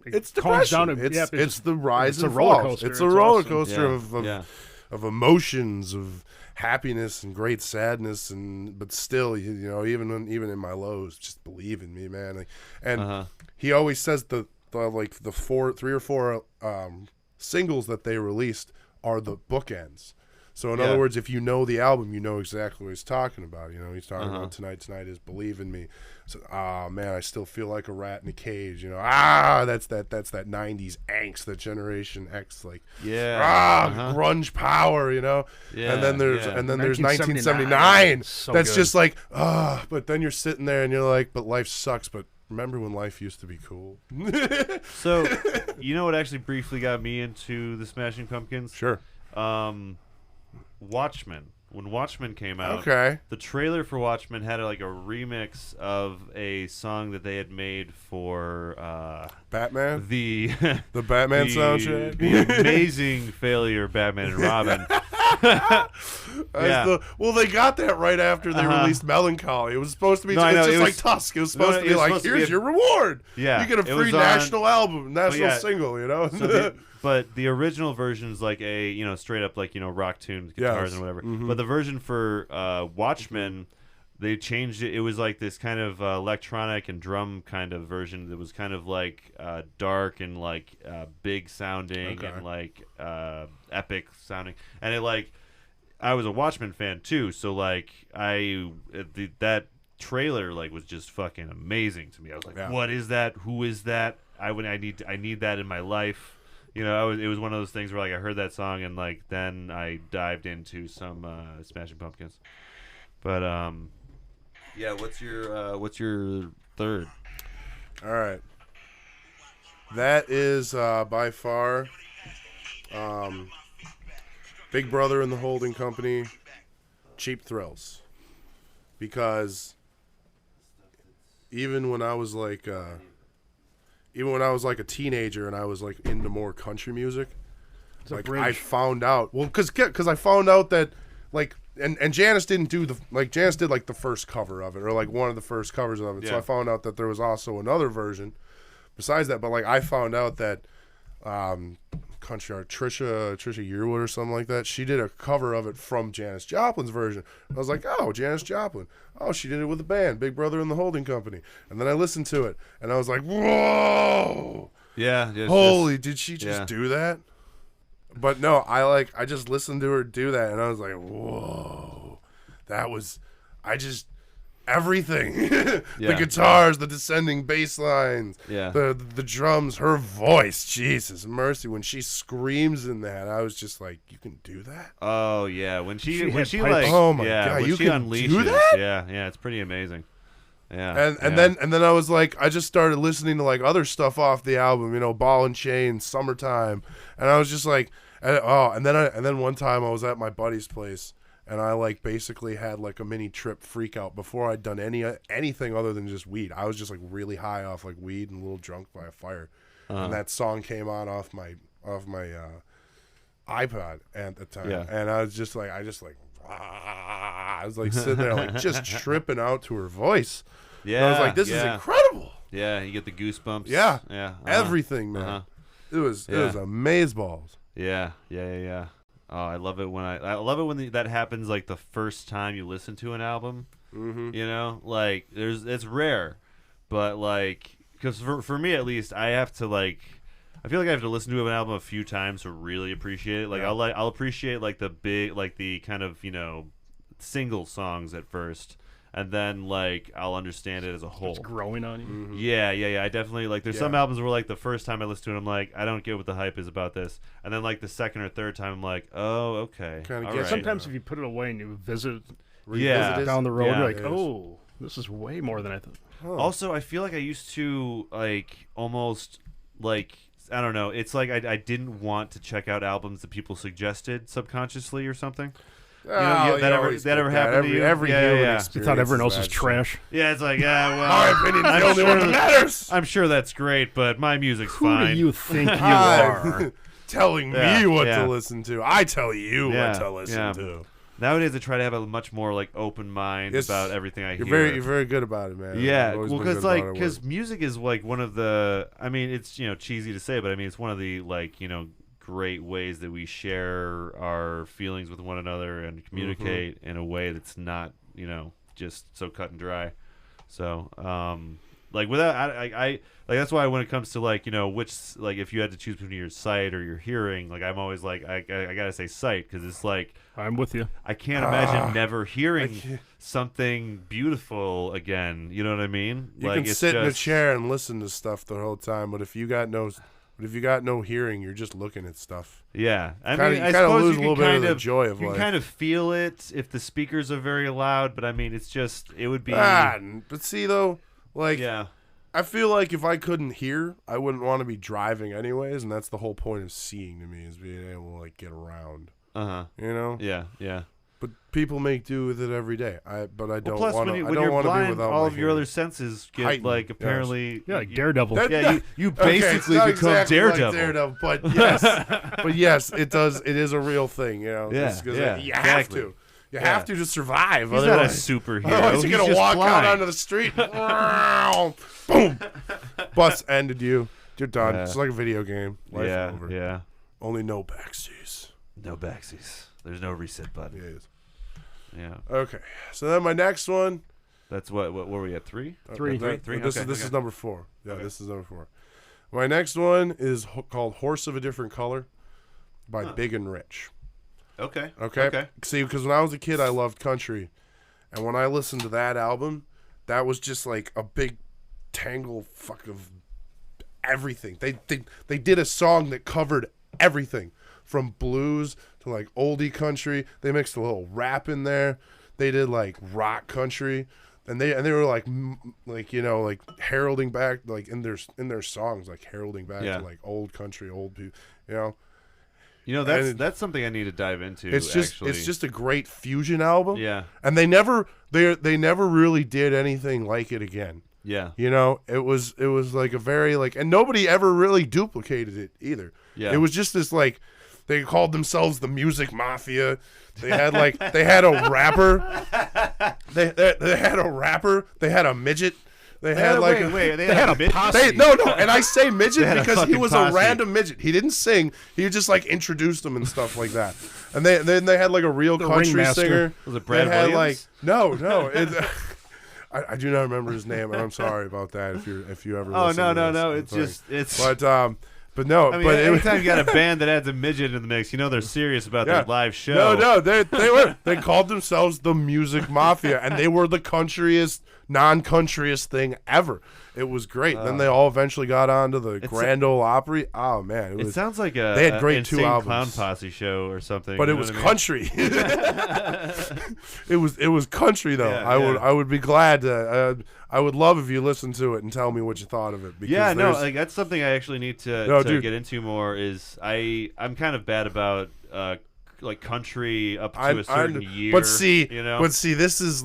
It's calms depression. down. It's the rise it's a and roller falls. coaster. It's a It's roller awesome. coaster Yeah. of emotions, of happiness and great sadness, but still, even in my lows, just believe in me, man. And he always says the 3 or 4 singles that they released are the bookends. So in other words, if you know the album, you know exactly what he's talking about. He's talking about Tonight is Believe in Me. So, man, I still feel like a rat in a cage. That's that 90s angst, that Generation X, like grunge power. Yeah. And then there's 1979. 1979. So That's good. just like but then you're sitting there and you're like, but life sucks. But remember when life used to be cool? So, you know what actually briefly got me into the Smashing Pumpkins? Sure. Watchmen. When Watchmen came out, Okay. the trailer for Watchmen had a remix of a song that they had made for Batman. the Batman soundtrack. the amazing failure Batman and Robin. Well, they got that right after they released Melancholy. It was supposed to be like Tusk. It was supposed to be like, here's your reward. Yeah, you get a it free was national single. But the original version's like a straight up rock tune with guitars and whatever. Mm-hmm. But the version for Watchmen, they changed it. It was like this kind of electronic and drum kind of version that was kind of like dark and like big sounding and like epic sounding. And I was a Watchmen fan too, so that trailer was just fucking amazing to me. I was like, what is that? Who is that? I need that in my life. It was one of those things where I heard that song and then I dived into some Smashing Pumpkins. But what's your third? All right, that is by far Big Brother and the Holding Company, Cheap Thrills, because even when I was like a teenager and I was into more country music, I found out because I found out that and Janis didn't do Janis did the first cover of it or one of the first covers of it. So I found out that there was also another version besides that. But I found out that country artist Trisha Yearwood or something like that, she did a cover of it from Janis Joplin's version. I was like, oh, Janis Joplin. Oh, she did it with a band, Big Brother and the Holding Company. And then I listened to it, and I was like, whoa! Yeah. Holy, did she just do that? But no, I just listened to her do that, and I was like, whoa. That was, everything. The guitars, the descending bass lines, the drums, her voice, Jesus mercy. When she screams in that, I was just like, you can do that? Oh yeah, when she oh my God, when you she can unleashes, do that? yeah, it's pretty amazing. Yeah. And then I was like, I just started listening to other stuff off the album, Ball and Chain, Summertime, and I was just like, and then one time I was at my buddy's place. And I basically had a mini trip freak out before I'd done anything other than just weed. I was just really high off weed and a little drunk by a fire. And that song came on off my iPod at the time. Yeah. And I was just I was sitting there just tripping out to her voice. Yeah. And I was like, this is incredible. Yeah, you get the goosebumps. Yeah. Yeah. Everything, man. It was amazeballs. Yeah. Oh, I love it when that happens that first time you listen to an album. Mm-hmm. It's rare, but because for me at least, I have to I feel like I have to listen to an album a few times to really appreciate it. I'll appreciate the big the kind of single songs at first, and then like I'll understand it as a whole. It's growing on you. Mm-hmm. Yeah. I definitely like. There's some albums where like the first time I listen to it, I'm like, I don't get what the hype is about this, and then like the second or third time, I'm like, oh, okay. Kinda All get right. Sometimes if you put it away and you visit Revisit down the road, Yeah. you're like, It is. oh, this is way more than I thought. Huh. Also, I feel like I used to like almost like I don't know. It's like I didn't want to check out albums that people suggested subconsciously or something. Oh, that you ever always that get ever happened to you? Every Yeah, human yeah. experience You thought everyone is else was that trash. Yeah, it's like well, My opinion's the only one that matters. I'm sure that's great, but my music's Who fine. do you think you I'm are? telling Yeah, me what yeah. to listen to. I tell you Yeah, what to listen yeah. to. Nowadays, I try to have a much more like open mind Yes. about everything I You're hear. very good about it, man. Yeah, You've always well, been because good like about it. because music is like one of the. I mean, it's cheesy to say, but I mean it's one of the like great ways that we share our feelings with one another and communicate in a way that's not just so cut and dry. So like without I like that's why when it comes to like which like if you had to choose between your sight or your hearing, like I'm always like I gotta say sight because it's like I'm with you. I can't imagine never hearing something beautiful again. You know what I mean? You like can it's sit in a just- chair and listen to stuff the whole time, but if you got no hearing, you're just looking at stuff. Yeah, I Kinda- mean, you I kinda suppose lose you a little can bit of kind the of joy of you life. can kind of feel it if the speakers are very loud, but I mean, it's just it would be But see though, like yeah. I feel like if I couldn't hear, I wouldn't want to be driving anyways, and that's the whole point of seeing to me is being able to like get around. Yeah. But people make do with it every day. But I don't Plus, want when, to. you, I when don't you're want to be blind, without all my of your hearing. other senses get Heightened, like yes. apparently Yeah, like Daredevil. That- you Okay, it's basically not become exactly Daredevil. like Daredevil, but yes, it does. It is a real thing, Yeah, just 'cause yeah, you have exactly. to. You have to survive. He's not a otherwise, superhero. otherwise you're He's gonna just walk out blind. onto the street. Boom! Bus ended you. You're done. Yeah. It's like a video game. Life Yeah, over. yeah. Only no backseas. No backsies. There's no reset button. Yes. Yeah, Okay. So then my next one. that's what were we at 3? Three. Three? This Okay, is okay. number 4. Yeah, Okay. this is number 4. My next one is called "Horse of a Different Color" by Big and Rich. Okay. Okay. See, because when I was a kid, I loved country, and when I listened to that album, that was just like a big tangle fuck of everything. They did a song that covered everything from blues to like oldie country. They mixed a little rap in there. They did like rock country, and they were like like heralding back like in their songs like heralding back Yeah. to like old country, old people. That's something I need to dive into. It's actually. just a great fusion album. Yeah. And they never really did anything like it again. Yeah. It was like a very like, and nobody ever really duplicated it either. Yeah. It was just this like, they called themselves the Music Mafia. They had a rapper. They had a rapper. They had a midget. They had like wait. They had had a a bit. posse. no, and I say midget They had a because he fucking was posse. a random midget. He didn't sing. He just like introduced them and stuff like that. And then they had like a real The country ringmaster. singer. Was it Brad They had Williams? no. I do not remember his name, and I'm sorry about that if you ever. Oh listen no. to this. I'm It's sorry. just it's. But no. I mean, but anytime you got a band that adds a midget in the mix, they're serious about their live show. No, they called themselves the Music Mafia, and they were the countryest, non-countryest thing ever. It was great. Then they all eventually got onto the Grand Ole Opry. Oh man, It sounds like a They had great Insane two Clown albums. Posse show or something. but you it know was what I mean? country. it was country though. Yeah, I would be glad to. I would love if you listened to it and tell me what you thought of it. Because Yeah, no, there's- like that's something I actually need to dude. get into more. Is I'm kind of bad about like country up to I- a certain year. But see, this is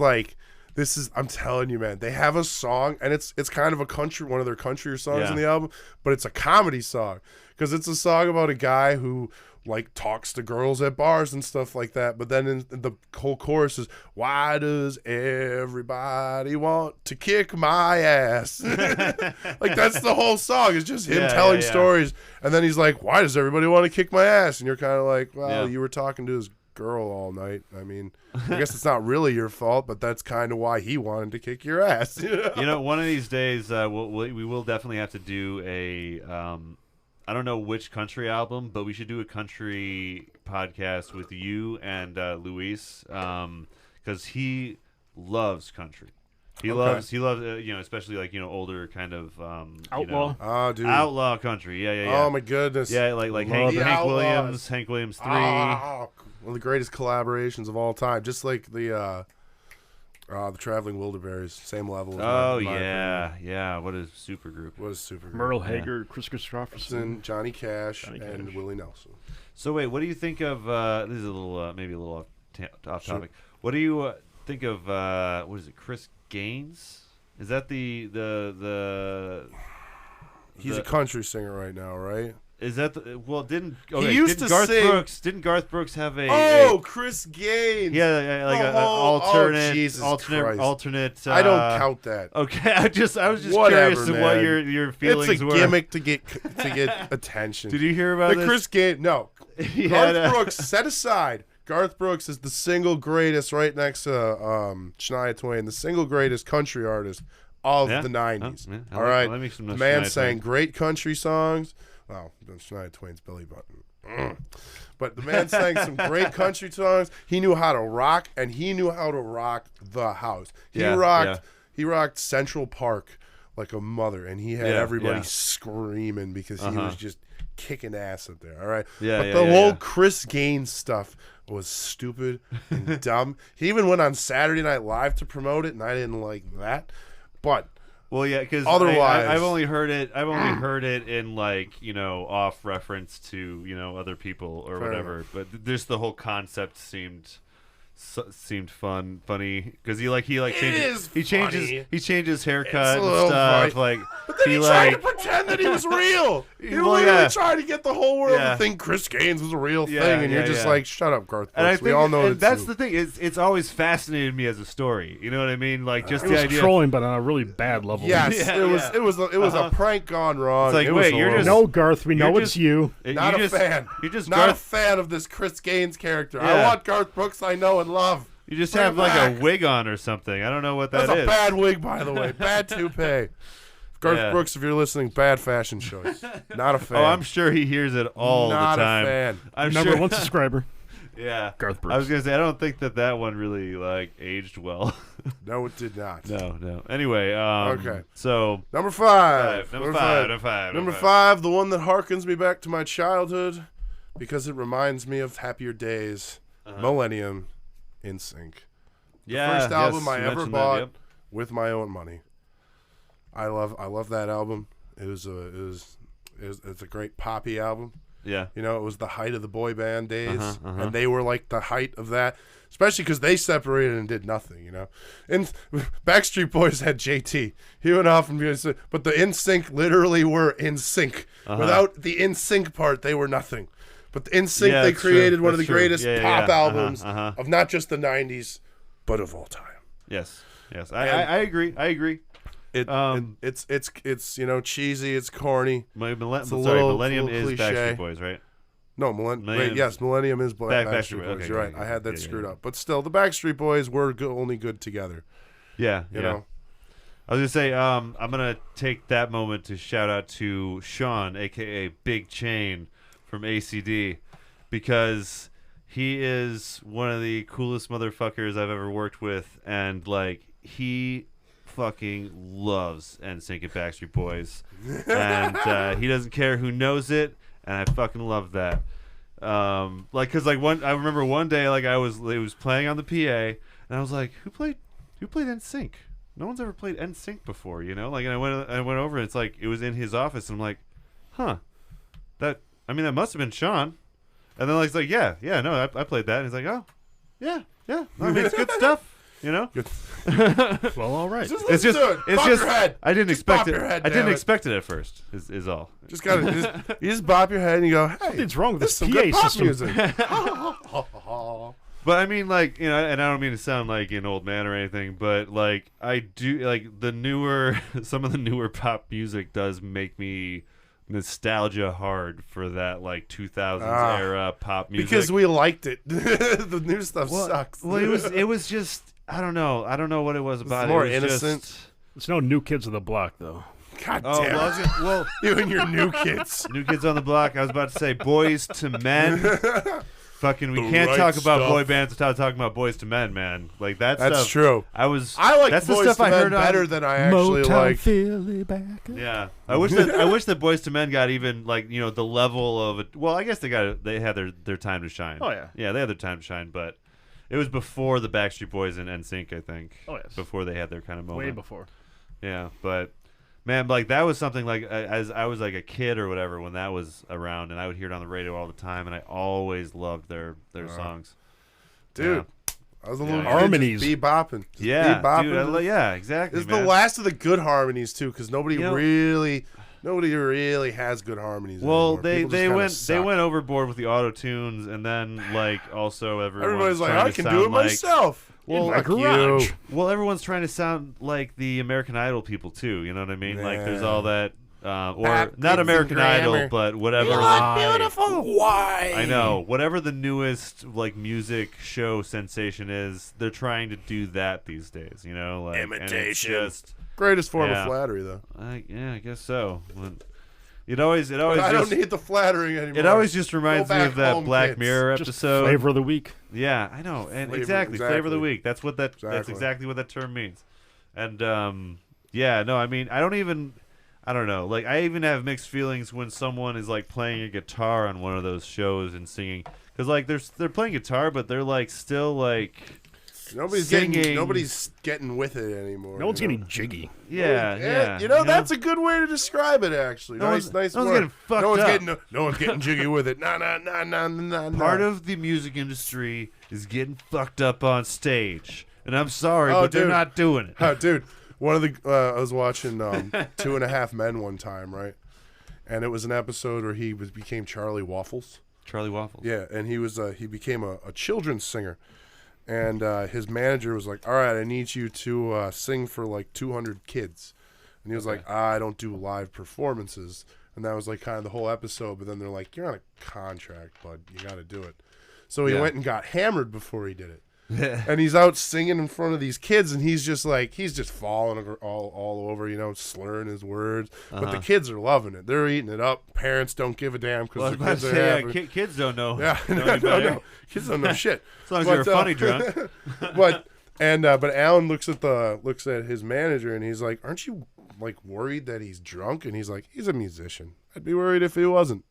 I'm telling you, man. They have a song, and it's kind of one of their country songs Yeah. in the album, but it's a comedy song because it's a song about a guy who like talks to girls at bars and stuff like that. But then in the whole chorus is, "Why does everybody want to kick my ass?" Like that's the whole song. It's just him telling yeah. stories, and then he's like, "Why does everybody want to kick my ass?" And you're kind of like, "Well, Yeah. you were talking to his girl all night. I mean, I guess it's not really your fault, but that's kind of why he wanted to kick your ass." One of these days we will definitely have to do a I don't know which country album, but we should do a country podcast with you and Luis because he loves country. He Okay. loves especially like older kind of Outlaw. Oh, dude. outlaw country. Yeah. Oh my goodness. Yeah, like Love it. Hank Williams, Hank Williams 3. Oh, one of the greatest collaborations of all time. Just like the Traveling Wilburys, same level. As Oh my yeah. What a super group. was super good. Merle Haggard, Chris Christopherson. Johnny Cash, Johnny and Cash. Willie Nelson. So wait, what do you think of? This is a little maybe a little off Sure. topic. What do you think of? What is it? Chris Gaines? Is that the He's a country singer right now, right? Is that the well? Didn't used to Garth sing- Brooks? Didn't Garth Brooks have a? Chris Gaines. Yeah, like an Oh, alternate, Jesus Christ. alternate. I don't count that. Okay, I was just Whatever, curious of what man. your feelings It's a were. gimmick to get attention. Did you hear about the this? Chris Gaines? No. He Garth had, Brooks, set aside. Garth Brooks is the single greatest, right next to Shania Twain, the single greatest country artist of Yeah. the 90s. Oh, yeah. I All like- right? I like some The man Shania sang Twain. great country songs. Wow, Shania Twain's belly button. But the man sang some great country songs. He knew how to rock, and he knew how to rock the house. He rocked Central Park like a mother, and he had everybody screaming because he was just kicking ass up there. All right, but the whole Chris Gaines stuff was stupid and dumb. He even went on Saturday Night Live to promote it, and I didn't like that. But Well, yeah, because Otherwise- I've only heard it. I've only heard it in like off reference to other people or Fair whatever. But just the whole concept seemed funny because he changes haircut It's a and little stuff. funny. Like But then he tried to pretend that he was real. He literally tried to get the whole world to think Chris Gaines was a real thing, and you're just like, shut up, Garth And I Brooks. think We all know and that's you. the thing. It's always fascinated me as a story. You know what I mean? Like just It the was idea. trolling, but on a really bad level. Yes, Yeah, it was a prank gone wrong. It's like, It was wait, you're horrible. just- No, Garth, we know You're it's just- you. Not a fan. You're just Not a Garth. fan of this Chris Gaines character. I Yeah. want Garth Brooks I know and love. You just Bring have it like back. a wig on or something. I don't know what that That's is. a bad wig, by the way. Bad toupee. Garth Yeah. Brooks, if you're listening, bad fashion choice. Not a fan. Oh, I'm sure he hears it all Not the time. a fan. I'm Number sure. one subscriber. Yeah, Garth Brooks. I was gonna say I don't think that one really like aged well. No, it did not. No. Anyway, Okay. So Number five. Number five. Number five, the one that harkens me back to my childhood because it reminds me of happier days. Millennium in Sync. Yeah, First album I you ever mentioned bought That, yep. with my own money. I love that album. It's a great poppy album. Yeah. You know, it was the height of the boy band days, Uh-huh. and they were like the height of that, especially because they separated and did nothing, you know. And Backstreet Boys had JT. He went off and but the NSYNC literally were in sync. Without the in sync part, they were nothing. But the NSYNC, Yeah, they that's true. created one of the That's true. greatest Yeah, pop yeah. albums Uh-huh. of not just the '90s, but of all time. Yes. I agree. It's cheesy, it's corny. Millennium little is cliche. Backstreet Boys, right? No, Millennium is Backstreet Boys. Okay, You're right. okay, I had that yeah, screwed yeah. up. But still, the Backstreet Boys were only good together. Yeah. You know? I was gonna say, I'm gonna take that moment to shout out to Sean, aka Big Chain from ACD, because he is one of the coolest motherfuckers I've ever worked with, and like he fucking loves NSYNC and Backstreet Boys, and he doesn't care who knows it, and I fucking love that. I remember one day it was playing on the PA, and I was like, who played NSYNC? No one's ever played NSYNC before, you know? Like, and I went over, and it's like it was in his office, and I'm like, huh, that must have been Sean. And then it's like, yeah, no, I played that. And he's like, oh, yeah, I mean, it's good stuff, you know. Well, all right. It's just, Bop your head. I didn't Just expect bop it. your head, I didn't damn it. expect it at first. Is all. Just gotta you just bop your head and you go, hey, Something's wrong with this this is some good PA pop system. music. But I mean, like, and I don't mean to sound like an old man or anything, but like I do like some of the newer pop music does make me nostalgia hard for that like 2000s era pop music Because we liked it. The new stuff sucks. Well, it was just I don't know what it was about. more it was innocent. Just, It's no New Kids on the Block, though. God oh, damn well, it. well, You and your new kids. New Kids on the Block. I was about to say Boys to Men. Fucking, we The can't right talk about stuff. boy bands without talking about Boys to Men, man. Like that That's stuff. true. I like that's the Boys stuff to I Men heard better on, than I actually Motown like. Philly back. Yeah, I wish that Boys to Men got even like the level of it. Well, I guess they had their time to shine. Oh, yeah. yeah, they had their time to shine, but it was before the Backstreet Boys and NSYNC, I think. Oh, yes. Before they had their kind of moment. Way before. Yeah, but man, like that was something like as I was like a kid or whatever when that was around, and I would hear it on the radio all the time, and I always loved their songs. Dude, I was a little kid Harmonies. just bebopping. Just Yeah, bebopping. dude, yeah, exactly. This is man. the last of the good harmonies too, because nobody really has good harmonies. Well, anymore. they People just kinda went suck. overboard with the auto tunes, and then like also Everybody's like, trying I to can do sound it like, myself. In my Fuck garage. you. Well, everyone's trying to sound like the American Idol people too. You know what I mean? Like there's Yeah. all that, or Backwards not American and Idol, grammar. but whatever. Beautiful. Why? I know. Whatever the newest like music show sensation is, they're trying to do that these days. You know, like and it's Imitation. just, Greatest form Yeah. of flattery, though. yeah, I guess so. It always But I just, don't need the flattering anymore. it always just reminds me back of that home, Black kids. Mirror Just episode. flavor of the week. Yeah, I know, and Flavor- exactly flavor of the exactly. week. That's what that's Exactly. exactly what that term means. And yeah, no, I mean, I don't know. Like, I even have mixed feelings when someone is like playing a guitar on one of those shows and singing, because like they're playing guitar, but they're like still like Nobody's singing. getting with it anymore. No one's you know? getting jiggy. yeah. You know, that's a good way to describe it. Actually, No nice one's word. getting fucked no one's up. getting no one's getting jiggy with it. Nah. Part of the music industry is getting fucked up on stage, and I'm sorry, Oh, but they're dude. not doing it. Oh, dude, one of the I was watching 2.5 Men one time, right? And it was an episode where he became Charlie Waffles. Charlie Waffles. Yeah, and he became a children's singer, and his manager was like, "All right, I need you to sing for like 200 kids," and he was like, "I don't do live performances," and that was like kind of the whole episode. But then they're like, "You're on a contract, bud. You got to do it." So he Yeah. went and got hammered before he did it. And he's out singing in front of these kids, and he's just falling all over, slurring his words. But the kids are loving it. They're eating it up. Parents don't give a damn Well, I because was the about to kids say, are happy. kids don't know. Yeah, know any better. no. Kids don't know shit. As long as But, you're funny drunk. but Alan looks at his manager, and he's like, "Aren't you like worried that he's drunk?" And he's like, "He's a musician. I'd be worried if he wasn't."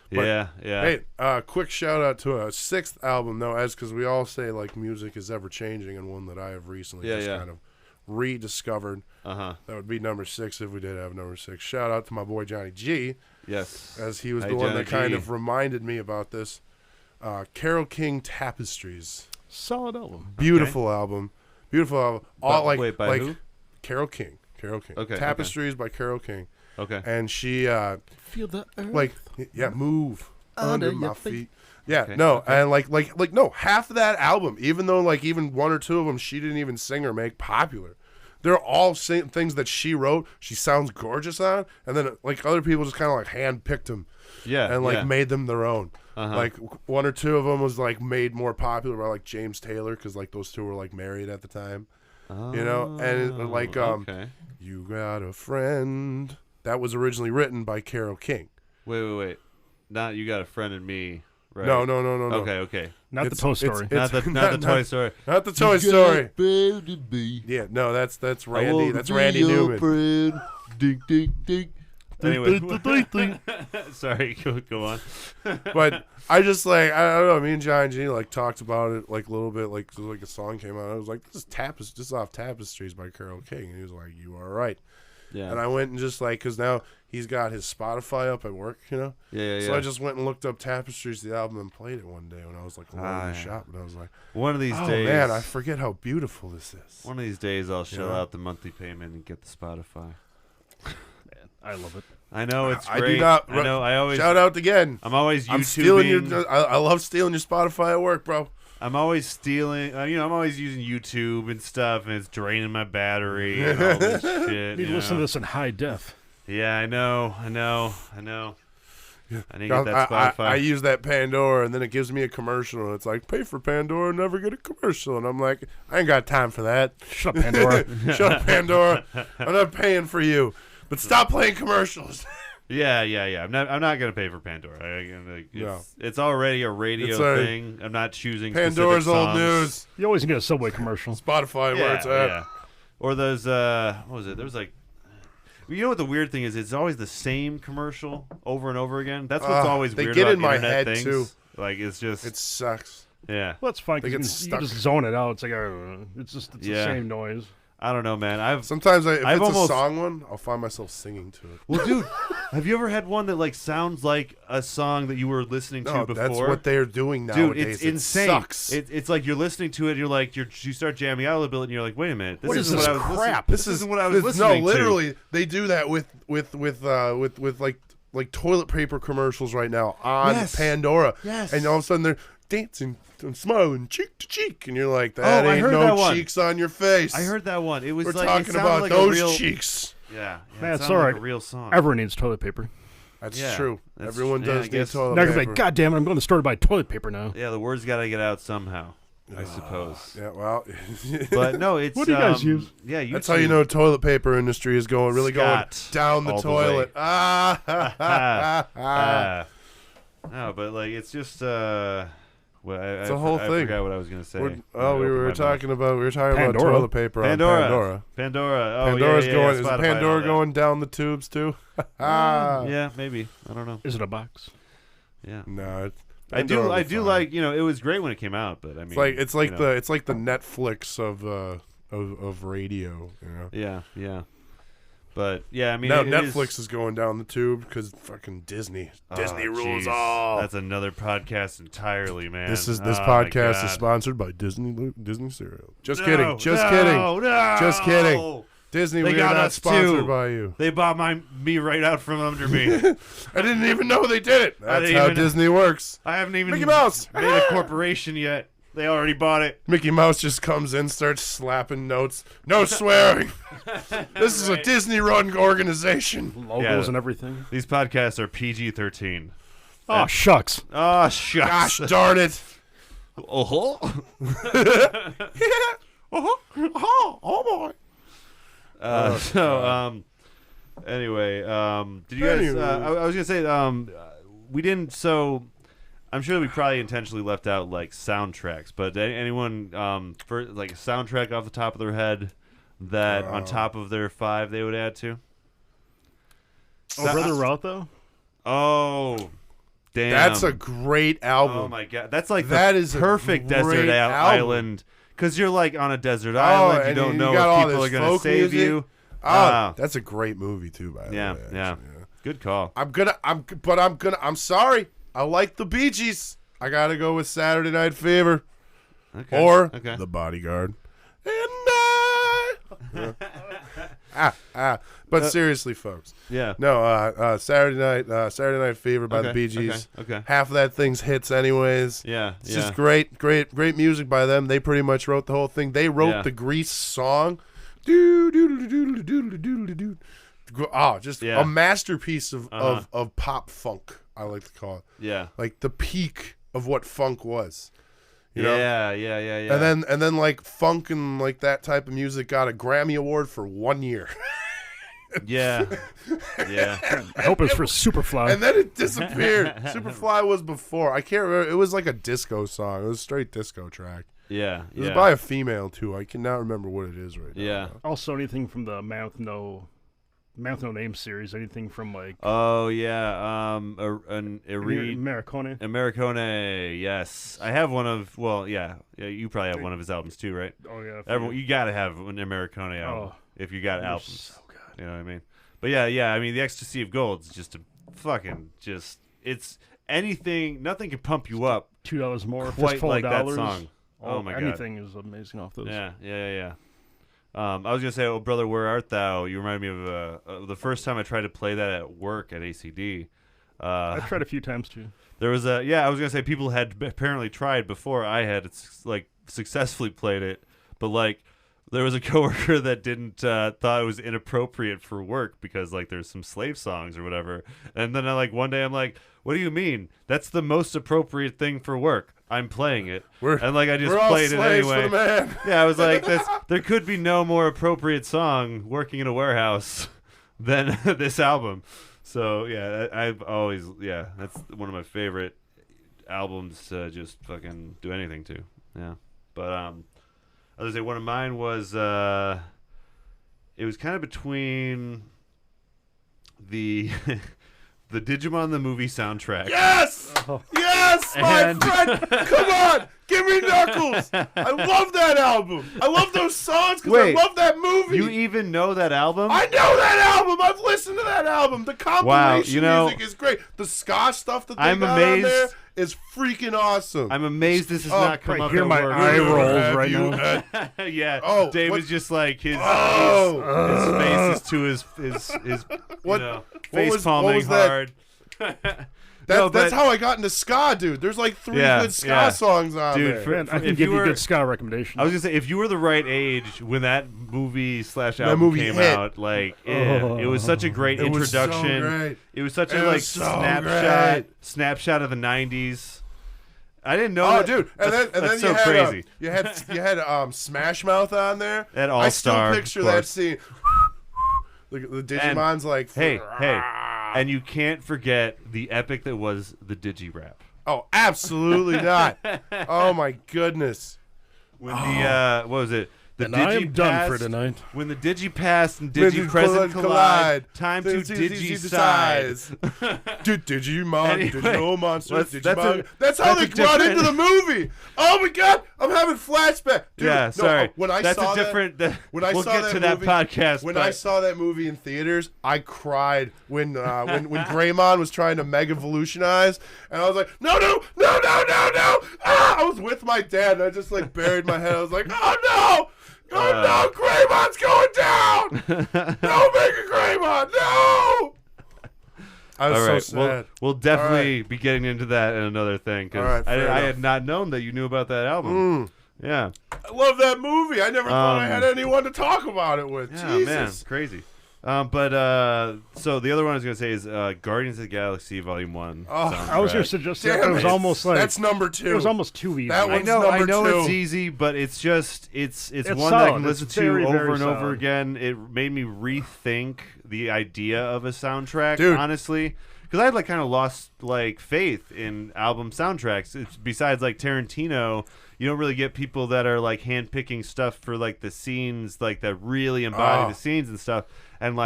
Yeah. Hey, quick shout out to a 6th album though, because we all say like music is ever changing, and one that I have recently kind of rediscovered. Uh-huh. That would be number 6 if we did have number 6. Shout out to my boy Johnny G, Yes. as he was Hey, the one Johnny that kind G. of reminded me about this. Carole King Tapestries, Solid album. beautiful album. All by who? Carole King. Okay, Tapestries by Carole King. Okay. And she Feel the earth. move under my your feet. feet. Yeah, Okay, no, okay. and no, half of that album, even though like even one or two of them she didn't even sing or make popular, they're all things that she wrote. She sounds gorgeous on, and then like other people just kind of like handpicked them Yeah. and like yeah. made them their own. Uh-huh. Like one or two of them was like made more popular by like James Taylor, because like those two were like married at the time, and like Okay. You Got a Friend. That was originally written by Carole King. Wait. Not You Got a Friend in Me, right? No. Okay. Not the It's- Toy it's- Story. it's- Not the Toy Story. Not the Toy Story. Be. Yeah, no, that's Randy. That's Randy Newman. Ding, ding, ding. Anyway, sorry, go on. But I just like I don't know. Me and John G like talked about it like a little bit. Like a song came out. I was like, this is off Tapestries by Carole King, and he was like, you are right. Yeah. And I went and just like, because now he's got his Spotify up at work, Yeah. So I just went and looked up Tapestries, the album, and played it one day when I was like alone in the shop, and I was like, One of these oh days, man, I forget how beautiful this is. one of these days, I'll shell Yeah. out the monthly payment and get the Spotify. I love it. I know it's I great. do not. I know. I always. Shout out again. I'm always I'm stealing YouTubing. your. I love stealing your Spotify at work, bro. I'm always stealing. I'm always using YouTube and stuff, and it's draining my battery and all this shit. You need you to listen to know? this in high def. Yeah, I know. I need to get that I Spotify. use that Pandora, and then it gives me a commercial, and it's like, pay for Pandora, never get a commercial. And I'm like, I ain't got time for that. Shut up, Pandora. Shut up, Pandora. I'm not paying for you. But stop playing commercials. Yeah. I'm not gonna pay for Pandora. It's already a radio thing. I'm not choosing Pandora's specific old songs. news. You always get a Subway commercial. Spotify, where it's at. Yeah. Or those. What was it? There was like. You know what the weird thing is? It's always the same commercial over and over again. That's what's always they weird get about in my internet head things. too. Like it's just. It sucks. Yeah. Well, it's fine They because get you can stuck. just zone it out. It's like it's the Yeah. same noise. I don't know, man. Sometimes if I've it's almost- a song one, I'll find myself singing to it. Well, dude, have you ever had one that like sounds like a song that you were listening to No, before? that's what they're doing nowadays. Dude, it's it insane. Sucks. It's like you're listening to it. You're like you start jamming out a little bit, and you're like, wait a minute, this What isn't is this what I was crap? This isn't what I was listening no, to. literally, they do that with like toilet paper commercials right now on Yes. Pandora. Yes. And all of a sudden they're dancing and smiling cheek to cheek, and you're like, that I ain't heard no that one. cheeks on your face. I heard that one. It was We're like talking it sounded about like those a real, cheeks. Yeah, Man, it it's sounded all like right. a real song. Everyone needs toilet paper. That's Yeah, true. that's- Everyone yeah, I does need guess. toilet Now paper. you're like, God damn it, I'm going to the store to buy toilet paper now. Yeah, the words got to get out somehow, I suppose. Yeah, well, But no, it's What do you guys use? Yeah, YouTube. that's how you know toilet paper industry is going Scott, going down the all the toilet. way. Ah. No, but like it's just well, It's a whole I thing. forgot what I was gonna say. We when I opened were my talking about Pandora. toilet paper Pandora. on Pandora. Pandora. Oh, Pandora's yeah, going. yeah, Is Spotify and Pandora all that. going down the tubes too? Yeah, maybe. I don't know. Is it a box? Yeah, No, I do. Pandora will I be do fine. like. It was great when it came out, but I mean, It's like you know. the Netflix of radio. You know. Yeah. But yeah, I mean, Now it Netflix is going down the tube because fucking Disney. Disney rules jeez. all. That's another podcast entirely, man. This Oh, podcast my is God. sponsored by Disney cereal. Just No, kidding. Just no, kidding. No. Just kidding. Disney, They we're got not us sponsored too. by you. They bought me right out from under me. I didn't even know they did it. That's didn't how even- Disney works. I haven't even Mickey Mouse. made a corporation yet. They already bought it. Mickey Mouse just comes in, starts slapping notes. No swearing. This is a Disney-run organization. Logos Yeah. and everything. These podcasts are PG-13. Oh, shucks. Oh, shucks. Gosh darn it. Oh, Oh boy. Anyway, did you guys? I was gonna say, we didn't. So, I'm sure we probably intentionally left out like soundtracks. But anyone, for like a soundtrack off the top of their head that on top of their 5 they would add to? Oh, Brother Route, though? Oh, damn! That's a great album. Oh my god, that's like That the is a perfect desert great album. island. Because you're like on a desert island, you and don't you know got all if people this are gonna folk save music. you. Oh, that's a great movie too, by the Yeah, way. yeah. actually, Good call. I'm sorry. I like the Bee Gees. I gotta go with Saturday Night Fever Okay. or okay. The Bodyguard. But seriously, folks, Yeah. no. Saturday Night Fever by the Bee Gees. Okay. Half of that thing's hits, anyways. Yeah. It's just great music by them. They pretty much wrote the whole thing. They wrote Yeah. the Grease song. Doo-doo-doo-doo-doo-doo-doo-doo. Oh, just Yeah. a masterpiece of Uh-huh. pop funk, I like to call it. Yeah. Like the peak of what funk was. You know? Yeah. And then like funk and like that type of music got a Grammy Award for 1 year. Yeah. Yeah. I hope it's for Superfly. And then it disappeared. Superfly was before. I can't remember. It was like a disco song. It was a straight disco track. Yeah. It was by a female too. I cannot remember what it is right now. Yeah. Also, anything from the Man with No Name series. Anything from, like, Oh yeah. Americone. Americone. Yes, I have one of. Well, yeah. You probably have one of his albums too, right? Oh, yeah. Everyone, you gotta have an Americone album if you got they're albums. so good. You know what I mean? But yeah. I mean, the Ecstasy of Gold is just a fucking just. It's anything. Nothing can pump you up $2 more. quite Fistful like of that dollars. song. Oh my god. Anything is amazing off those. Yeah. I was gonna say, "Oh brother, where art thou?" You remind me of the first time I tried to play that at work at ACD. I've tried a few times too. There was I was gonna say people had apparently tried before I had like successfully played it, but like there was a coworker that didn't thought it was inappropriate for work because like there's some slave songs or whatever. And then one day I'm like, "What do you mean? That's the most appropriate thing for work. I'm playing it." I just We're all played it slaves anyway. for the man. Yeah, I was like, there could be no more appropriate song working in a warehouse than this album. So yeah, I've always that's one of my favorite albums to just fucking do anything to. Yeah, but I was gonna say one of mine was it was kind of between the the Digimon the movie soundtrack. Yes! Yes, my friend! Come on! Give me Knuckles! I love that album! I love those songs because I love that movie! You even know that album? I know that album! I've listened to that album! The compilation music is great. The ska stuff that they got on there is freaking awesome. I'm amazed this has not come up. Hear my eye rolls right now. Yeah. Oh, Dave is just like his face is to his face palming hard. That's how I got into ska, dude. There's like 3 good ska songs on there. I can give you good ska recommendations. I was gonna say, if you were the right age when that movie / album came out, like it was such a great introduction. Was so great. It was such a snapshot of the '90s. I didn't know. Oh, dude! And then so crazy. You had Smash Mouth on there. That All-Star. I still picture that scene. The Digimon's like, hey. And you can't forget the epic that was the Digi-Rap. Oh, absolutely not. Oh, my goodness. When what was it? The and I am done for tonight. When the Digi-Past and Digi-Present collide, time to Digi-size. Dude, Digimon, Digital Monsters, Digimon. That's how they brought into the movie. Oh, my God. I'm having flashbacks. Dude, yeah, sorry. When I that's saw a different... When I we'll saw get that to movie, that podcast. When I saw that movie in theaters, I cried when Greymon was trying to mega-evolutionize, and I was like, no. Ah! I was with my dad, and I just like buried my head. I was like, oh, no. Oh, no, Greymon's going down! No, Mega Greymon, no! I was so sad. We'll definitely be getting into that in another thing, because I had not known that you knew about that album. Yeah. I love that movie. I never thought I had anyone to talk about it with. Yeah, Jesus. Man, crazy. So the other one I was going to say is Guardians of the Galaxy Volume 1. I was going to suggest that. It was almost like... That's number 2. It was almost too easy. That I know it's easy, but it's one solid. that I can listen to very, over very and over solid. again. It made me rethink the idea of a soundtrack, Dude. honestly. Because I had kind of lost faith in album soundtracks. Besides Tarantino, you don't really get people that are handpicking stuff for the scenes that really embody the scenes and stuff. And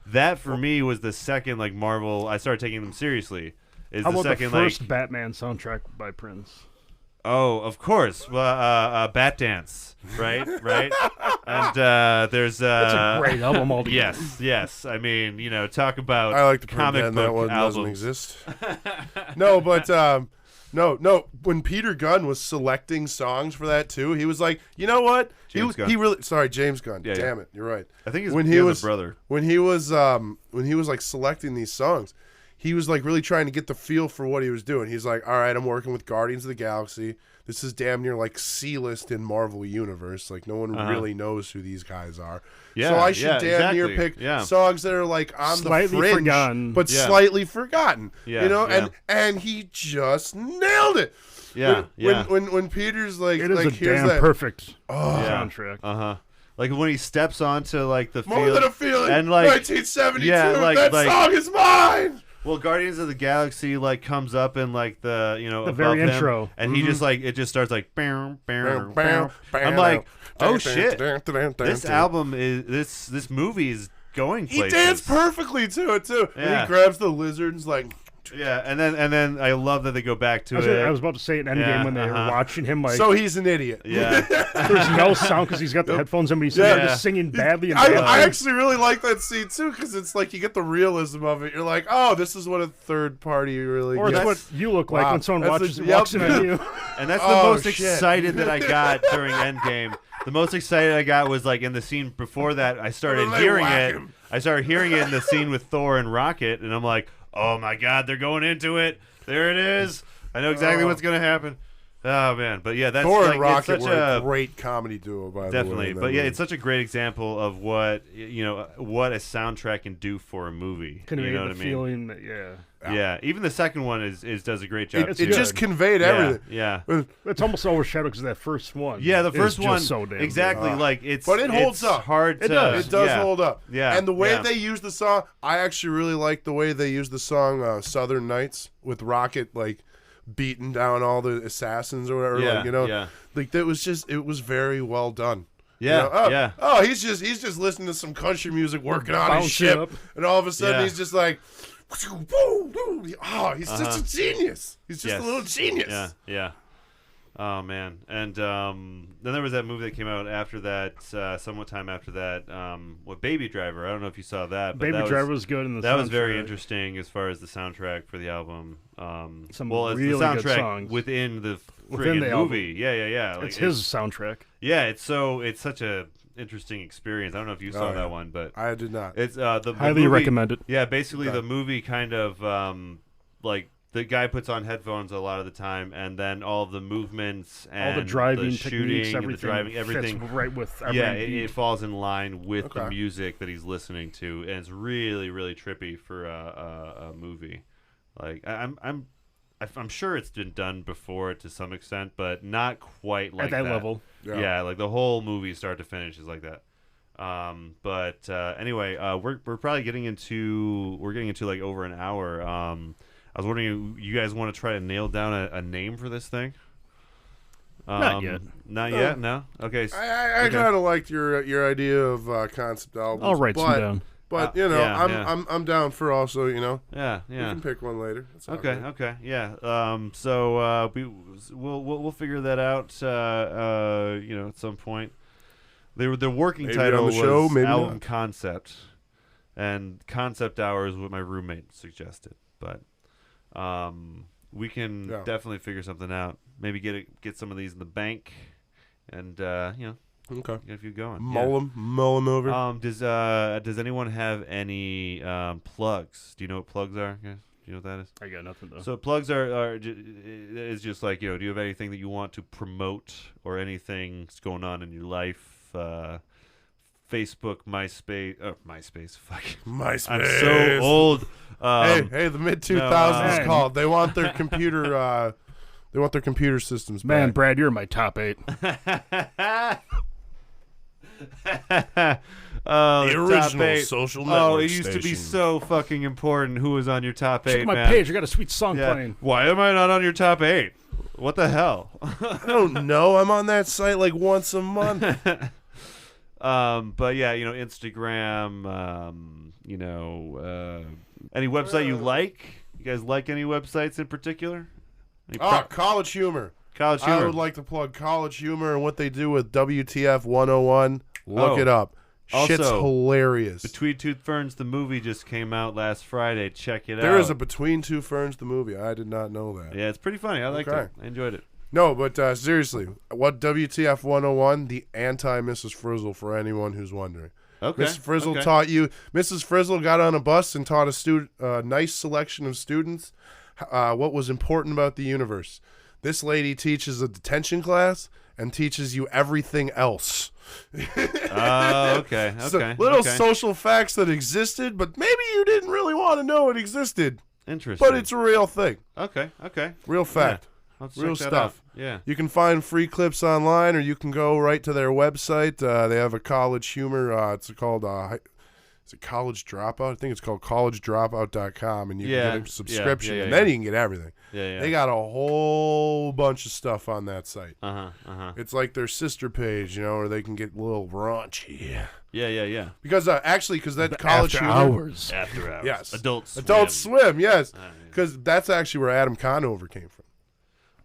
that for me was the second Marvel I started taking them seriously. How about the first Batman soundtrack by Prince? Oh, of course. Well, Bat Dance, right? And there's that's a great album altogether. Yes. I mean, talk about I like to comic pretend book that one albums. doesn't exist. No, but no. When Peter Gunn was selecting songs for that too, he was like, you know what? James Gunn. He really James Gunn. Yeah, Damn it, you're right. I think he was a brother. When he was selecting these songs, he was really trying to get the feel for what he was doing. He's like, all right, I'm working with Guardians of the Galaxy. This is damn near C-list in Marvel Universe. No one really knows who these guys are. Yeah, so I should damn near pick songs that are on slightly the fringe, forgotten. but slightly forgotten. Yeah, and he just nailed it. Yeah, When Peter's it is a here's damn that perfect soundtrack. When he steps onto the field. More Than a Feeling, and 1972. Yeah, that song is mine. Well, Guardians of the Galaxy comes up in the the above very him, intro, and he just it just starts bam, bam, bam. I'm like, oh shit! This album is this movie is going places. He danced perfectly to it too. Yeah. And he grabs the lizards yeah, and then I love that they go back to it. I was about to say at Endgame when they were watching him so he's an idiot. Yeah, there's no sound because he's got the headphones in, but he's just singing badly. And I actually really like that scene too because it's you get the realism of it. You're like, oh, this is what a third party really. Or gets. it's what you look like when someone walks in on you. And that's the most excited that I got during Endgame. The most excited I got was in the scene before that. I started hearing it. I started hearing it in the scene with Thor and Rocket, and I'm like, oh my God, they're going into it. There it is. I know exactly what's going to happen. Oh man, but yeah, that's Thor like, and Rocket it's such were a great comedy duo, by the way. definitely. But yeah, movie. it's such a great example of what what a soundtrack can do for a movie. Convey You know the what I mean? feeling that Yeah, even the second one does a great job. It's too. It just conveyed yeah, everything. Yeah. it's almost overshadowed because that first one. Yeah, the first is one just so damn exactly good. like it's. But it holds it's up. Hard It to. does. It does yeah. hold up. Yeah, And the way yeah. they use the song, I actually really like the way they use the song "Southern Nights" with Rocket like beating down all the assassins or whatever. Yeah, like, you know, yeah. like that was just it was very well done. Yeah, You know, yeah. Oh, he's just listening to some country music, working on his Bouncing ship, up. and all of a sudden Yeah. he's just like, oh, he's just a genius. He's just Yes. a little genius. Yeah, yeah. Oh man, and then there was that movie that came out after that, somewhat time after that. What Baby Driver? I don't know if you saw that. But Baby Driver was good in the that was very soundtrack. interesting as far as the soundtrack for the album. Some well, it's really the good soundtrack songs. within the Within friggin' the album. movie. Yeah. Like, It's his soundtrack. Yeah, it's such a interesting experience. I don't know if you saw Oh, yeah. that one, but I did not. it's the Highly movie, recommend it. Yeah, basically Okay. the movie kind of like the guy puts on headphones a lot of the time, and then all of the movements and All the driving the techniques, shooting, and the driving, everything. fits right with every Yeah, beat. it falls in line with the Okay. music that he's listening to, and it's really, really trippy for a movie. Like I'm sure it's been done before to some extent, but not quite like at that level. Yeah. Like the whole movie, start to finish, is like that. But anyway, we're probably getting into like over an hour. I was wondering, you guys want to try to nail down a name for this thing? Not yet. Not yet. No. Okay. I okay. kind of liked your idea of concept albums. I'll write some but, down. But you know, yeah. I'm down for also. You know, Yeah. we Yeah. can pick one later. That's all Okay. right. Okay. Yeah. So we'll figure that out. At some point. The working Maybe title on was the show, maybe album not. concept, and concept hour is what my roommate suggested. But we can definitely figure something out. Maybe get some of these in the bank, and Okay. get a few going. Mull them over. Does anyone have any plugs? Do you know what plugs are, guys? Do you know what that is? I got nothing though. So plugs is just like, do you have anything that you want to promote or anything that's going on in your life? Facebook, MySpace. Fuck. MySpace. I'm so old. Hey, the mid 2000s no, called. They want their computer. They want their computer systems Man, back. Brad, you're in my top 8. Oh, The top original 8. social Oh, network it used to be station. so fucking important. Who was on your top 8, Check my man? page. I got a sweet song Yeah. playing. Why am I not on your top 8? What the hell? I don't know. I'm on that site like once a month. But yeah, Instagram. Any website you like? You guys like any websites in particular? Any College Humor. College Humor. I would like to plug College Humor and what they do with WTF 101. Look Oh. it up. Also, Shit's hilarious. Between Two Ferns, the movie just came out last Friday. Check it out. There is a Between Two Ferns, the movie. I did not know that. Yeah, it's pretty funny. I liked Okay. it. I enjoyed it. No, but seriously, what WTF 101? The anti-Mrs. Frizzle, for anyone who's wondering. Okay. Mrs. Frizzle okay. taught you. Mrs. Frizzle got on a bus and taught a nice selection of students what was important about the universe. This lady teaches a detention class and teaches you everything else. Okay. So, Okay. little okay. social facts that existed, but maybe you didn't really want to know it existed. Interesting. But it's a real thing. okay. Okay. Real fact. I'll check Real that stuff. out. Yeah. You can find free clips online, or you can go right to their website. They have a College Humor. It's called is it College Dropout? I think it's called collegedropout.com, and you Yeah, can get a subscription, yeah, and yeah. then you can get everything. Yeah. They got a whole bunch of stuff on that site. It's like their sister page, or they can get a little raunchy. Yeah. Because because that College After Humor, hours. After hours. Yes. Adult Swim. Adult Swim, yes, yeah. because that's actually where Adam Conover came from.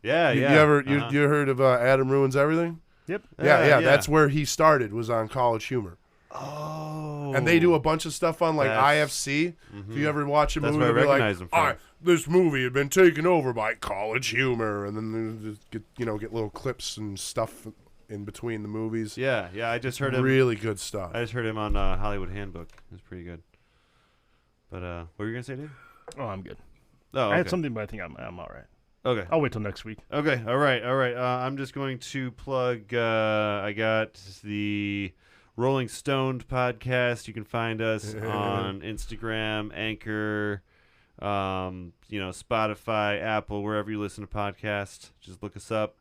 Yeah. You Yeah. ever you heard of Adam Ruins Everything? Yep. Yeah, that's where he started, was on College Humor. Oh. And they do a bunch of stuff on like That's- IFC. If you ever watch a That's movie, where I they'll be recognize like, him from. "All right, this movie had been taken over by College Humor," and then they just get little clips and stuff in between the movies. Yeah. I just heard him. Really good stuff. I just heard him on Hollywood Handbook. It was pretty good. But what were you gonna say, dude? Oh, I'm good. Oh, okay. I had something, but I think I'm all right. Okay. I'll wait till next week. Okay. All right. I'm just going to plug. I got the Rolling Stoned podcast. You can find us on Instagram, Anchor, Spotify, Apple, wherever you listen to podcasts. Just look us up.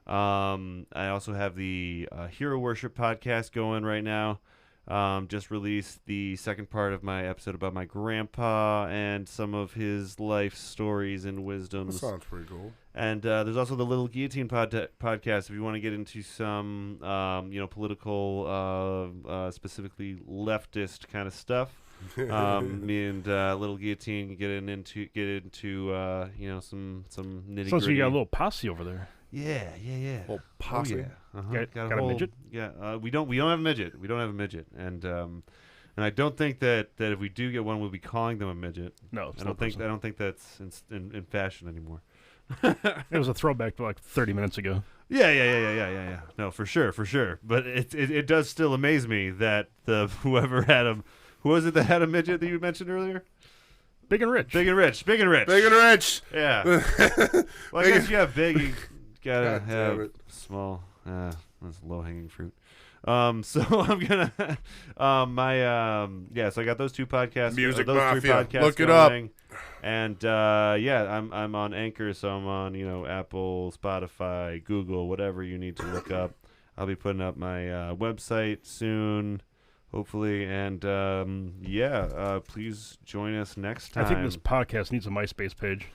I also have the Hero Worship podcast going right now. Just released the second part of my episode about my grandpa and some of his life stories and wisdoms. That sounds pretty cool. And there's also the Little Guillotine podcast if you want to get into some, political, specifically leftist kind of stuff. Me and Little Guillotine get into some nitty gritty. Sounds like you got a little posse over there. Yeah. Little posse. Oh, yeah. Got a midget? Yeah, we don't have a midget. We don't have a midget, and I don't think that if we do get one, we'll be calling them a midget. No, I don't think that's in fashion anymore. It was a throwback to like 30 minutes ago. Yeah. No, for sure. But it does still amaze me that whoever had him, who was it that had a midget that you mentioned earlier? Big and rich. Big and rich. Yeah. Well, I guess you have big. You gotta have small. That's low-hanging fruit. So I'm gonna so I got those two podcasts. Music those Mafia. 3 podcasts Look it going. And I'm on Anchor, so I'm on Apple, Spotify, Google, whatever you need to look up. I'll be putting up my website soon, hopefully, and please join us next time. I think this podcast needs a MySpace page.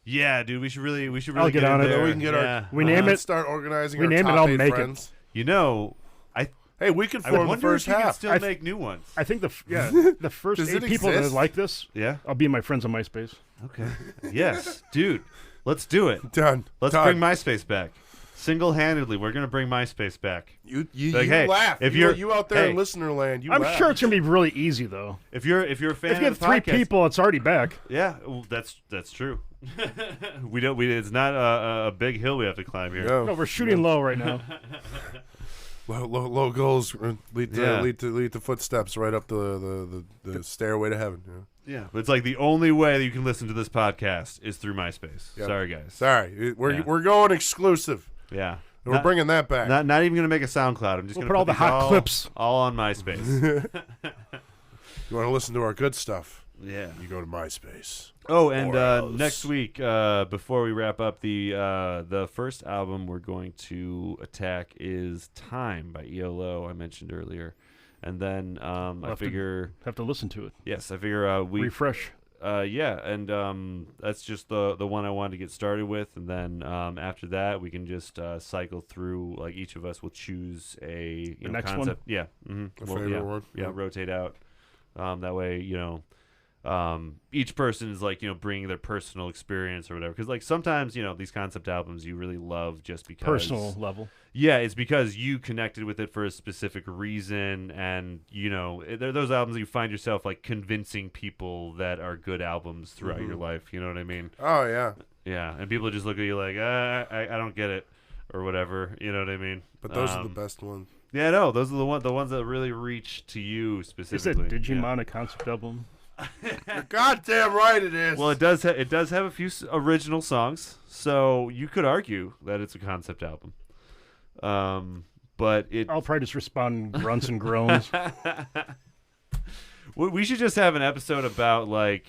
Yeah, dude, we should really I'll get on it. there. We can get we name it. Start organizing. We our name top it. I'll 8 make friends. it. Hey, we could I would form the wonder first if you could half. still make new ones. I think the first Does 8 it people that exist? like this, Yeah. I'll be my friends on MySpace. Okay. Yes, dude. Let's do it. Done. Let's Done. bring MySpace back. Single-handedly, we're gonna bring MySpace back. You Like, hey, laugh. if you you're- out there hey. in listener land, you I'm laugh. sure it's gonna be really easy though. If you're a fan If you of have the 3 podcast, people, it's already back. yeah, well, that's true. It's not a big hill we have to climb here. No, No, we're shooting low right now. low goals lead to Yeah. lead to footsteps right up the stairway to heaven. Yeah, but it's like the only way that you can listen to this podcast is through MySpace. Yep. Sorry, guys. Sorry, we're Yeah. we're going exclusive. Yeah, We're bringing that back. Not even gonna make a SoundCloud. I'm just We'll gonna put all the these hot clips. all on MySpace. You want to listen to our good stuff? Yeah. You go to MySpace. Oh, and Or else. next week, before we wrap up, the first album we're going to attack is "Time" by ELO. I mentioned earlier, and then I figure Have to listen to it. yes, I figure we Refresh. and that's just the one I wanted to get started with, and then after that we can just cycle through. Like each of us will choose a next one? concept. Yeah, A favorite one. Yeah, rotate out. That way, each person is like bringing their personal experience or whatever. Because like sometimes these concept albums you really love just because Personal level. Yeah, it's because you connected with it for a specific reason, and they're those albums that you find yourself like convincing people that are good albums throughout your life. You know what I mean? Oh yeah. Yeah, and people just look at you like, I don't get it, or whatever. You know what I mean? But those are the best ones. Yeah, no, those are the ones that really reach to you Is it specifically. Digimon a concept album? You're goddamn right it is. Well, it does have a few original songs, so you could argue that it's a concept album. But it I'll probably just respond in grunts and groans. we should just have an episode about like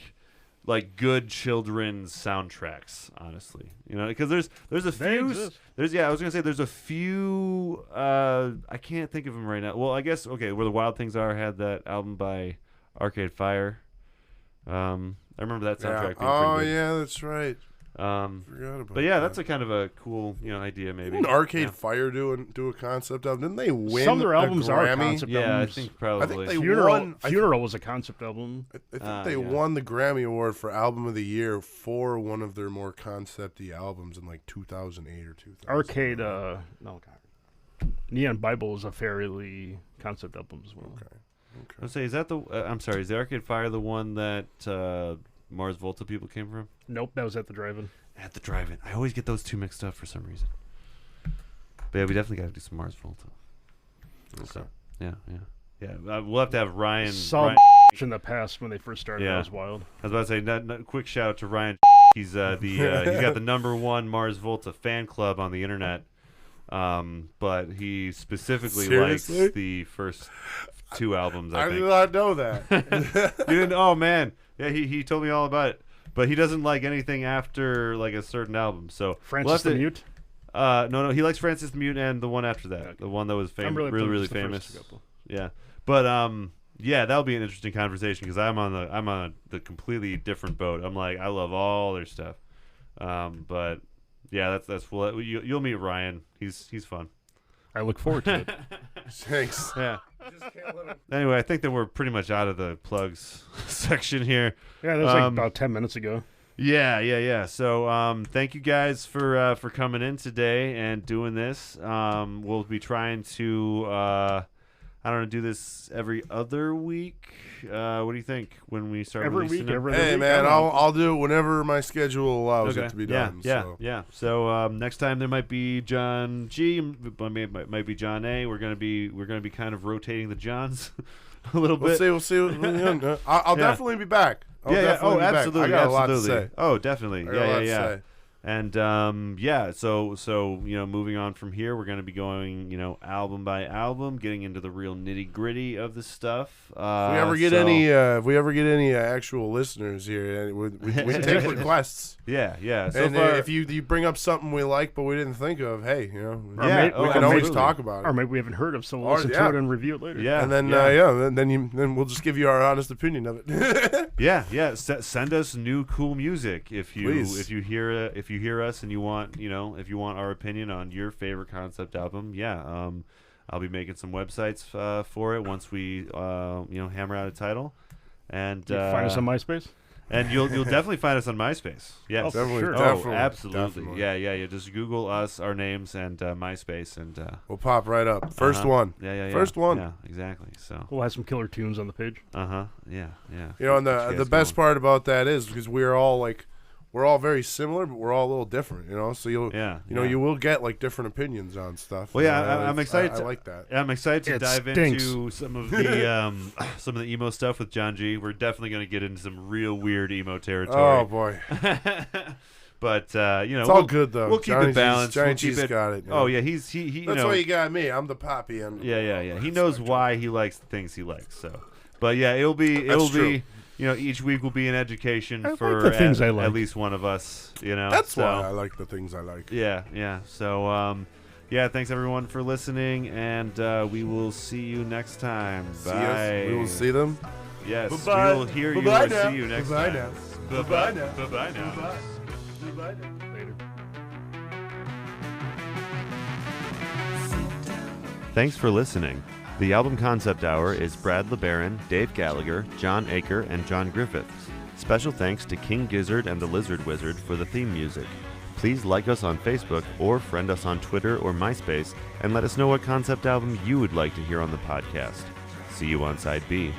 good children's soundtracks, honestly. Because there's a They few. exist. I was gonna say there's a few. I can't think of them right now. Well, I guess Where the Wild Things Are had that album by Arcade Fire. I remember that soundtrack being Oh pretty good. yeah, that's right. Um, Forgot about but yeah, that. that's a kind of a cool idea maybe. Didn't Arcade Yeah. Fire do a concept album? Didn't they win Some of their a albums are Grammy? concept Yeah, I albums. think probably. I think they Funeral, won. Funeral was a concept album. I think Yeah. they won the Grammy Award for Album of the Year for one of their more concept-y albums in like 2008 or 2000. Arcade, no, God. Neon Bible is a fairly concept album as well. Okay. I'll say, is that the? I'm sorry, is the Arcade Fire the one that Mars Volta people came from? Nope, that was at the drive-in. At the drive-in. I always get those two mixed up for some reason. But yeah, we definitely got to do some Mars Volta. So, yeah. We'll have to have Ryan. Saw Ryan in the past when they first started. Yeah. That was wild. I was about to say, quick shout out to Ryan He's he's got the #1 Mars Volta fan club on the internet. But he specifically Seriously? likes the first 2 albums. I I think. did not know that. You didn't? Oh man, yeah. He told me all about it. But he doesn't like anything after like a certain album. So Francis the Mute. No, he likes Francis the Mute and the one after that, Okay. the one that was I'm really pleased with the famous. first couple. Yeah, but yeah, that'll be an interesting conversation because I'm on the completely different boat. I'm like, I love all their stuff, but yeah, that's you'll meet Ryan. He's fun. I look forward to it. Thanks. Yeah. Anyway, I think that we're pretty much out of the plugs section here. Yeah, that was like about 10 minutes ago. Yeah. So, thank you guys for coming in today and doing this. We'll be trying to, I don't know, do this every other week. What do you think when we start Every releasing week, it? every other Hey week. man, I don't know. I'll do it whenever my schedule allows it to be done. Yeah. So next time there might be John G, might be John A. We're gonna be kind of rotating the Johns a little bit. We'll see. I'll Yeah. definitely be back. I'll Yeah. definitely Oh, be back. absolutely. I got a lot to Absolutely. say. Oh, definitely. I got a lot to Yeah. say. And yeah, so moving on from here, we're going to be going album by album, getting into the real nitty gritty of the stuff. If we ever get any actual listeners here, we take requests. Yeah. So And far, if you bring up something we like but we didn't think of, hey, Or Yeah, may- oh, we we can can always absolutely. talk about Or it. maybe we haven't heard of, so we'll Or- listen yeah. to it and review it later. yeah, then we'll just give you our honest opinion of it. yeah. Send us new cool music if you Please. hear us and you want if you want our opinion on your favorite concept album. Yeah, I'll be making some websites for it once we hammer out a title. And You can find us on MySpace. And you'll definitely find us on MySpace. Yes. Oh, sure. Oh, absolutely. Definitely. Yeah. Just Google us, our names, and MySpace, and We'll pop right up. First one. Yeah. First one. Yeah, exactly. So. We'll have some killer tunes on the page. Yeah. You know, and Get you the guys best going. part about that is because we're all very similar, but we're all a little different. So you will get like different opinions on stuff. Well, yeah, I'm excited. I like that. I'm excited to It dive stinks. into some of the emo stuff with John G. We're definitely going to get into some real weird emo territory. Oh boy, But it's all good though. We'll keep Johnny it balanced. Johnny We'll keep G's it. got it. Oh yeah, he. That's why you got me. I'm the poppy. Yeah. He knows why he likes the things he likes. So, but yeah, it'll be. true. Each week will be an education I for like the things I like. at least one of us. That's so, why I like the things I like. Yeah. So, yeah. Thanks everyone for listening, and we will see you next time. See Bye. us. We will see them. Yes, Bye-bye. we will hear you Bye-bye or now. see you next Bye-bye time. now. Bye-bye now. Bye-bye now. Bye-bye now. Later. Thanks for listening. The Album Concept Hour is Brad LeBaron, Dave Gallagher, Jon Acker, and John Griffiths. Special thanks to King Gizzard and the Lizard Wizard for the theme music. Please like us on Facebook or friend us on Twitter or MySpace and let us know what concept album you would like to hear on the podcast. See you on Side B.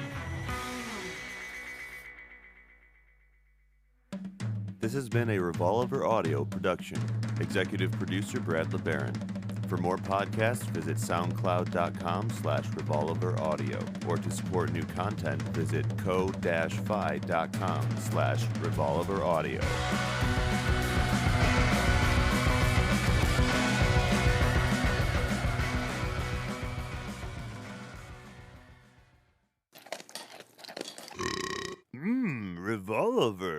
This has been a Revolver Audio production. Executive producer Brad LeBaron. For more podcasts, visit soundcloud.com/revolveraudio, or to support new content, visit co-fi.com/revolveraudio. Revolver.